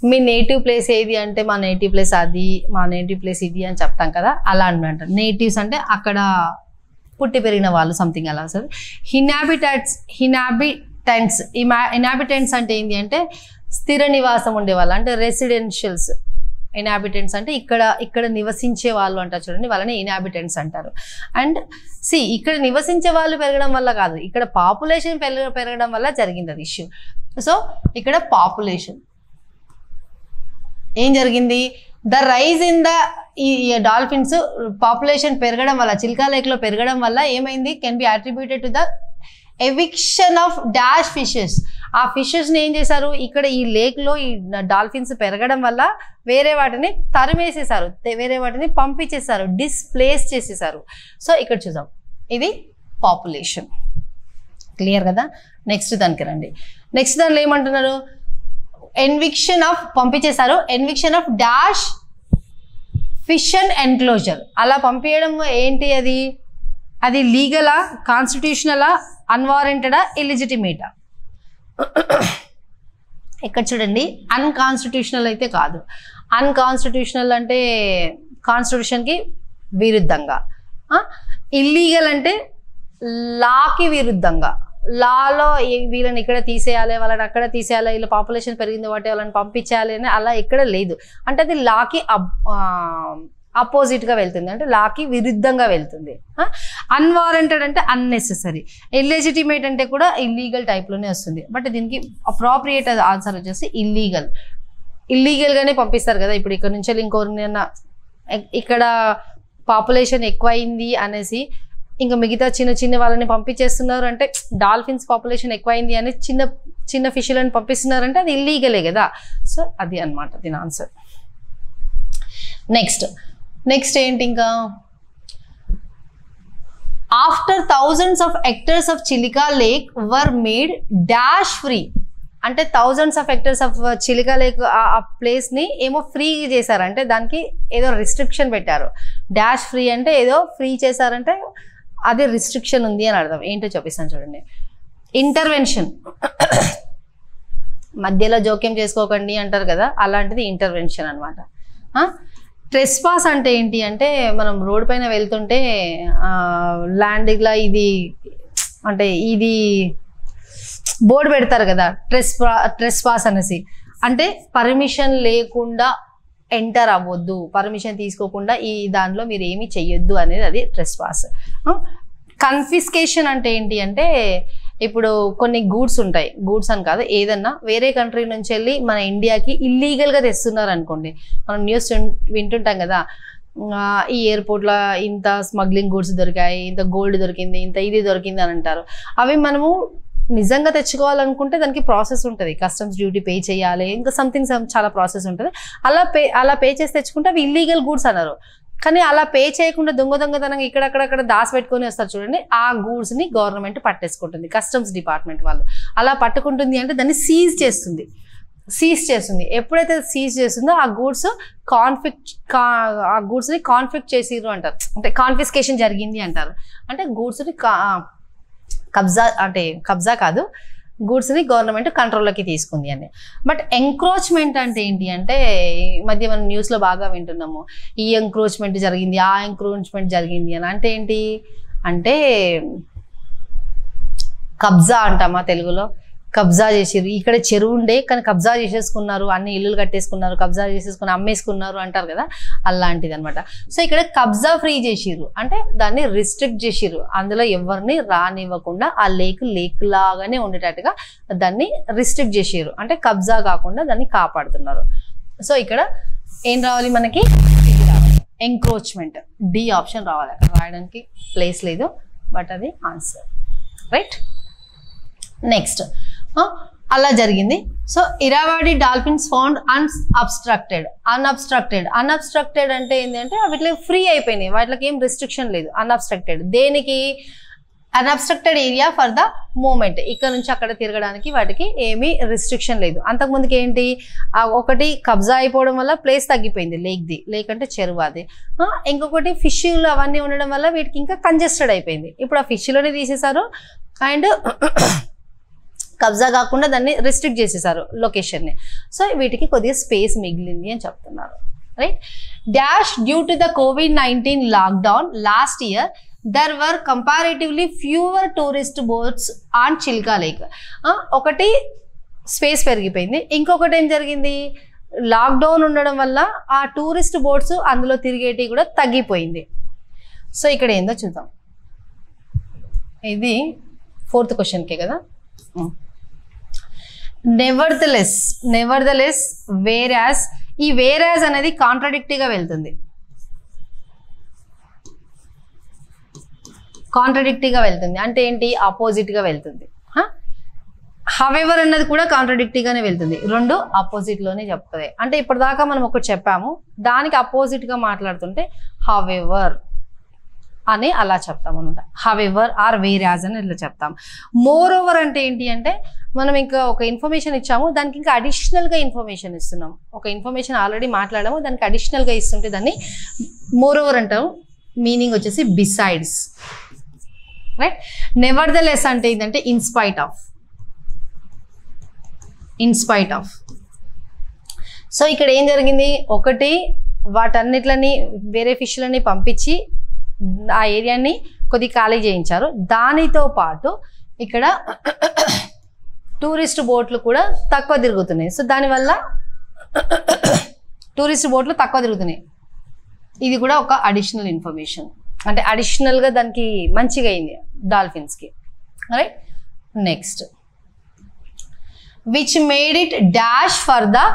మీ నేటివ్ ప్లేస్ ఏది అంటే మా నేటివ్ ప్లేస్ అది, మా నేటివ్ ప్లేస్ ఇది అని చెప్తాం కదా, అలా అనమాట. నేటివ్స్ అంటే అక్కడ పుట్టి పెరిగిన వాళ్ళు, సంథింగ్ అలా. సార్ ఇన్హాబిటెంట్స్ అంటే ఏంటి అంటే స్థిర నివాసం ఉండేవాళ్ళు, అంటే రెసిడెన్షియల్స్. ఇన్హాబిటెంట్స్ అంటే ఇక్కడ నివసించే వాళ్ళు అంటారు చూడండి, వాళ్ళని ఇన్హాబిటెంట్స్ అంటారు. అండ్ ఇక్కడ నివసించే వాళ్ళు పెరగడం వల్ల కాదు, ఇక్కడ పాపులేషన్ పెరగడం వల్ల జరిగింది అది ఇష్యూ. సో ఇక్కడ పాపులేషన్ ఏం జరిగింది, ద రైజ్ ఇన్ ద ఈ డాల్ఫిన్స్ పాపులేషన్ పెరగడం వల్ల, చిల్కా లేక్ లో పెరగడం వల్ల ఏమైంది, can be attributed to the eviction of dash fishes. ఆ ఫిషెస్ని ఏం చేశారు, ఇక్కడ ఈ లేక్లో ఈ డాల్ఫిన్స్ పెరగడం వల్ల వేరే వాటిని తరిమేసేసారు, వేరే వాటిని పంపించేశారు, డిస్ప్లేస్ చేసేసారు. సో ఇక్కడ చూద్దాం, ఇది పాపులేషన్. క్లియర్ కదా. నెక్స్ట్ దానికి రండి. నెక్స్ట్ దానిలో ఏమంటున్నారు, ఎన్విక్షన్ ఆఫ్ పంపించేశారు, eviction of dash fish and enclosure. అలా పంపించడం ఏంటి, అది లీగలా, కాన్స్టిట్యూషనలా, అన్వారెంటెడా, ఇల్లిజిటిమేటా? ఇక్కడ చూడండి, అన్కాన్స్టిట్యూషనల్ అయితే కాదు. అన్కాన్స్టిట్యూషనల్ అంటే కాన్స్టిట్యూషన్కి విరుద్ధంగా, ఇల్లీగల్ అంటే లాకి విరుద్ధంగా, లాలో వీళ్ళని ఇక్కడ తీసేయాలి, వాళ్ళని అక్కడ తీసేయాలి, వీళ్ళ పాపులేషన్ పెరిగింది కాబట్టి వాళ్ళని పంపించాలి అని అలా ఎక్కడ లేదు. అంటే అది లాకి అపోజిట్గా వెళ్తుంది, అంటే లాకి విరుద్ధంగా వెళ్తుంది. అన్వారెంటెడ్ అంటే అన్నెసెసరీ, ఇల్లిజిటిమేట్ అంటే కూడా ఇల్లీగల్ టైప్లోనే వస్తుంది. బట్ దీనికి అప్రాప్రియేట్ ఆన్సర్ వచ్చేసి ఇల్లీగల్. ఇల్లీగల్గానే పంపిస్తారు కదా. ఇప్పుడు ఇక్కడ నుంచి ఇంకొకరినైనా ఇక్కడ పాపులేషన్ ఎక్కువైంది అనేసి ఇంకా మిగతా చిన్న చిన్న వాళ్ళని పంపించేస్తున్నారు అంటే, డాల్ఫిన్స్ పాపులేషన్ ఎక్కువైంది అని చిన్న చిన్న ఫిష్లను పంపిస్తున్నారంటే అది ఇల్లీగలే కదా. సో అది అన్నమాట దీని ఆన్సర్. నెక్స్ట్ ఏంటి, ఇంకా after thousands of hectares of Chilika lake were made dash free. అంటే thousands of hectares of Chilika lake ఆ ప్లేస్ని ఏమో ఫ్రీ చేశారు, అంటే దానికి ఏదో రిస్ట్రిక్షన్ పెట్టారు. డాష్ ఫ్రీ అంటే ఏదో ఫ్రీ చేశారంటే అది రిస్ట్రిక్షన్ ఉంది అని అర్థం. ఏంటో చూపిస్తాను చూడండి. ఇంటర్వెన్షన్, మధ్యలో జోక్యం చేసుకోకండి అంటారు కదా, అలాంటిది ఇంటర్వెన్షన్ అనమాట. ట్రెస్పాస్ అంటే ఏంటి అంటే, మనం రోడ్ పైన వెళ్తుంటే ల్యాండ్ ఇలా ఇది అంటే ఇది బోర్డు పెడతారు కదా, ట్రెస్పాస్ అనేసి, అంటే పర్మిషన్ లేకుండా ఎంటర్ అవ్వద్దు, పర్మిషన్ తీసుకోకుండా ఈ దానిలో మీరు ఏమి చెయ్యొద్దు అనేది అది ట్రెస్పాస్. కన్ఫిస్కేషన్ అంటే ఏంటి అంటే, ఇప్పుడు కొన్ని గూడ్స్ ఉంటాయి, గూడ్స్ అని కాదు, ఏదన్నా వేరే కంట్రీ నుంచి వెళ్ళి మన ఇండియాకి ఇల్లీగల్గా తెస్తున్నారు అనుకోండి, మనం న్యూస్ వింటుంటాం కదా, ఈ ఎయిర్పోర్ట్లో ఇంత స్మగ్లింగ్ గూడ్స్ దొరికాయి, ఇంత గోల్డ్ దొరికింది, ఇంత ఇది దొరికింది అని అంటారు. అవి మనము నిజంగా తెచ్చుకోవాలనుకుంటే దానికి ప్రాసెస్ ఉంటుంది, కస్టమ్స్ డ్యూటీ పే చేయాలి, ఇంకా సంథింగ్ చాలా ప్రాసెస్ ఉంటుంది. అలా పే చేసి తెచ్చుకుంటే అవి ఇల్లీగల్ గూడ్స్ అన్నారు. కానీ అలా పే చేయకుండా దొంగతనంగా ఇక్కడక్కడ దాచి పెట్టుకొని వస్తారు చూడండి, ఆ గూడ్స్ని గవర్నమెంట్ పట్టేసుకుంటుంది, కస్టమ్స్ డిపార్ట్మెంట్ వాళ్ళు. అలా పట్టుకుంటుంది అంటే దాన్ని సీజ్ చేస్తుంది. ఎప్పుడైతే సీజ్ చేస్తుందో ఆ గూడ్స్ని కాన్ఫిస్క్ చేసిర్రు అంటారు, అంటే కాన్ఫిస్కేషన్ జరిగింది అంటారు. అంటే గూడ్స్ని కబ్జా కాదు, గూడ్స్ని గవర్నమెంట్ కంట్రోల్లోకి తీసుకుంది అని. బట్ ఎంక్రోచ్మెంట్ అంటే ఏంటి అంటే, ఈ మధ్య మనం న్యూస్లో బాగా వింటున్నాము, ఈ ఎంక్రోచ్మెంట్ జరిగింది, ఆ ఎంక్రోచ్మెంట్ జరిగింది అని. అంటే ఏంటి అంటే, కబ్జా అంటామా తెలుగులో, కబ్జా చేసిర్రు, ఇక్కడ చెరువు ఉండే కానీ కబ్జా చేసేసుకున్నారు, అన్ని ఇల్లులు కట్టేసుకున్నారు, కబ్జా చేసేసుకుని అమ్మేసుకున్నారు అంటారు కదా, అలాంటిది అనమాట. సో ఇక్కడ కబ్జా ఫ్రీ చేసిర్రు అంటే దాన్ని రిస్ట్రిక్ట్ చేసిర్రు, అందులో ఎవరిని రానివ్వకుండా ఆ లేక్ లాగానే ఉండేటట్టుగా దాన్ని రిస్ట్రిక్ట్ చేసిర్రు, అంటే కబ్జా కాకుండా దాన్ని కాపాడుతున్నారు. సో ఇక్కడ ఏం రావాలి మనకి, ఎంక్రోచ్మెంట్, డి ఆప్షన్ రావాలి. అక్కడ రాయడానికి ప్లేస్ లేదు, బట్ అది ఆన్సర్, రైట్. నెక్స్ట్ అలా జరిగింది. సో ఇరావాడి డాల్ఫిన్స్ ఫౌండ్ అన్అబ్స్ట్రక్టెడ్ అంటే ఏంటంటే వీటికి ఫ్రీ అయిపోయినాయి, వాటికి ఏం రిస్ట్రిక్షన్ లేదు. అన్అబ్స్ట్రక్టెడ్ దేనికి, అన్అబ్స్ట్రక్టెడ్ ఏరియా ఫర్ ద మూమెంట్, ఇక్కడ నుంచి అక్కడ తిరగడానికి వాటికి ఏమీ రిస్ట్రిక్షన్ లేదు. అంతకుముందుకి ఏంటి, ఒకటి కబ్జా అయిపోవడం వల్ల ప్లేస్ తగ్గిపోయింది లేక్ అంటే చెరువు అది. ఇంకొకటి ఫిష్లు అవన్నీ ఉండడం వల్ల వీటికి ఇంకా కంజెస్టెడ్ అయిపోయింది. ఇప్పుడు ఆ ఫిష్లోనే తీసేశారు అండ్ కబ్జా కాకుండా దాన్ని రిస్ట్రిక్ట్ చేసేసారు లొకేషన్ని. సో వీటికి కొద్దిగా స్పేస్ మిగిలింది అని చెప్తున్నారు, right. Dash due to the COVID-19 lockdown last year there were comparatively fewer tourist boats on Chilka lake. ఒకటి స్పేస్ పెరిగిపోయింది, ఇంకొకటి ఏం జరిగింది, లాక్డౌన్ ఉండడం వల్ల ఆ టూరిస్ట్ బోట్స్ అందులో తిరిగేటి కూడా తగ్గిపోయింది. సో ఇక్కడ ఏందో చూద్దాం, ఇది 4th క్వశ్చన్కే కదా. నెవర్దలెస్ వేరాస్, ఈ వేరాస్ అనేది కాంట్రడిక్టీగా వెళ్తుంది, అంటే ఏంటి, ఆపోజిట్గా వెళ్తుంది. హవెవర్ అన్నది కూడా కాంట్రడిక్టివ్ గానే వెళ్తుంది, రెండు ఆపోజిట్ లోనే చెప్తుంది. అంటే ఇప్పటిదాకా మనం ఒకటి చెప్పాము, దానికి అపోజిట్ గా మాట్లాడుతుంటే హవెవర్ అని అలా చెప్తాం అనమాట. హవెవర్ ఆర్ వేరాజ్ అని ఇట్లా చెప్తాం. మోర్ ఓవర్ అంటే ఏంటి అంటే మనం ఇంకా ఒక ఇన్ఫర్మేషన్ ఇచ్చాము, దానికి ఇంకా అడిషనల్ గా ఇన్ఫర్మేషన్ ఇస్తున్నాం. ఒక ఇన్ఫర్మేషన్ ఆల్రెడీ మాట్లాడాము, దానికి అడిషనల్ గా ఇస్తుంటే దాన్ని మోర్ ఓవర్ అంటాము. మీనింగ్ వచ్చేసి besides, right. Never the less అంటే ఏంటంటే ఇన్స్పైట్ ఆఫ్. సో ఇక్కడ ఏం జరిగింది, ఒకటి వాటన్నిట్లని వేరే ఫిష్లని పంపించి ఆ ఏరియాని కొద్ది ఖాళీ చేయించారు. దానితో పాటు ఇక్కడ టూరిస్ట్ బోట్లు కూడా తక్కువ తిరుగుతున్నాయి. సో దానివల్ల టూరిస్ట్ బోట్లు తక్కువ తిరుగుతున్నాయి. ఇది కూడా ఒక అడిషనల్ ఇన్ఫర్మేషన్, అంటే అడిషనల్గా దానికి మంచిగా అయింది డాల్ఫిన్స్కి, right. Next, which made it dash for the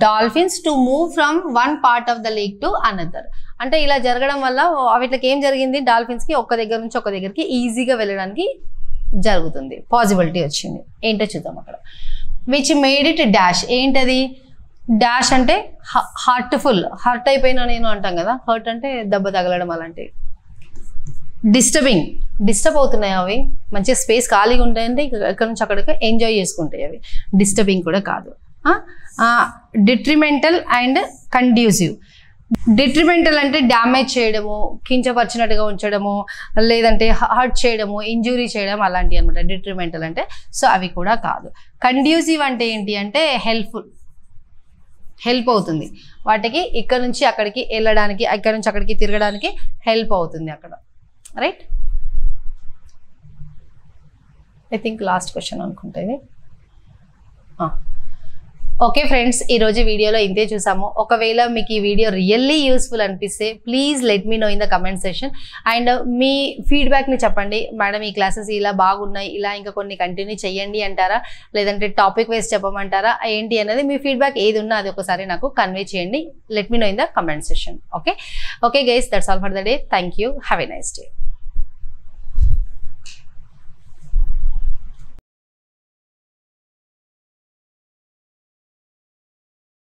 dolphins to move from one part of the lake to another. అంటే ఇలా జరగడం వల్ల వీటికి ఏం జరిగింది, డాల్ఫిన్స్కి ఒక్క దగ్గర నుంచి ఒక దగ్గరికి ఈజీగా వెళ్ళడానికి జరుగుతుంది, పాసిబిలిటీ వచ్చింది. ఏంటో చూద్దాం అక్కడ. విచ్ మేడ్ ఇట్ డాష్, ఏంటది డాష్ అంటే హర్ట్ఫుల్, హర్ట్ అయిపోయినా నేను అంటాం కదా, హర్ట్ అంటే దెబ్బ తగలడం అలాంటివి. డిస్టర్బ్ అవుతున్నాయి అవి, మంచిగా స్పేస్ ఖాళీగా ఉంటాయంటే ఇక్కడ నుంచి అక్కడికి ఎంజాయ్ చేసుకుంటాయి అవి, డిస్టర్బింగ్ కూడా కాదు. Detrimental and conducive. డిట్రిమెంటల్ అంటే డ్యామేజ్ చేయడము, కించపరిచినట్టుగా ఉంచడము, లేదంటే హర్ట్ చేయడము, ఇంజురీ చేయడం అలాంటివి అనమాట డిట్రిమెంటల్ అంటే. సో అవి కూడా కాదు. కండ్యూసివ్ అంటే ఏంటి అంటే హెల్ప్ అవుతుంది వాటికి, ఇక్కడ నుంచి అక్కడికి వెళ్ళడానికి, ఇక్కడ నుంచి అక్కడికి తిరగడానికి హెల్ప్ అవుతుంది అక్కడ, right. I think last question అనుకుంటా ఇది. ఓకే ఫ్రెండ్స్, ఈరోజు వీడియోలో ఇంతే చూసాము. ఒకవేళ మీకు ఈ వీడియో రియల్లీ యూస్ఫుల్ అనిపిస్తే please let me know in the comment section. And మీ ఫీడ్బ్యాక్ని చెప్పండి. మేడం ఈ క్లాసెస్ ఇలా బాగున్నాయి, ఇలా ఇంకా కొన్ని కంటిన్యూ చేయండి అంటారా, లేదంటే టాపిక్ వైజ్ చెప్పమంటారా, ఏంటి అనేది మీ ఫీడ్బ్యాక్ ఏది ఉన్నా అది ఒకసారి నాకు కన్వే చేయండి. Let me know in the comment section. Okay guys, that's all for the day. Thank you. Have a nice day.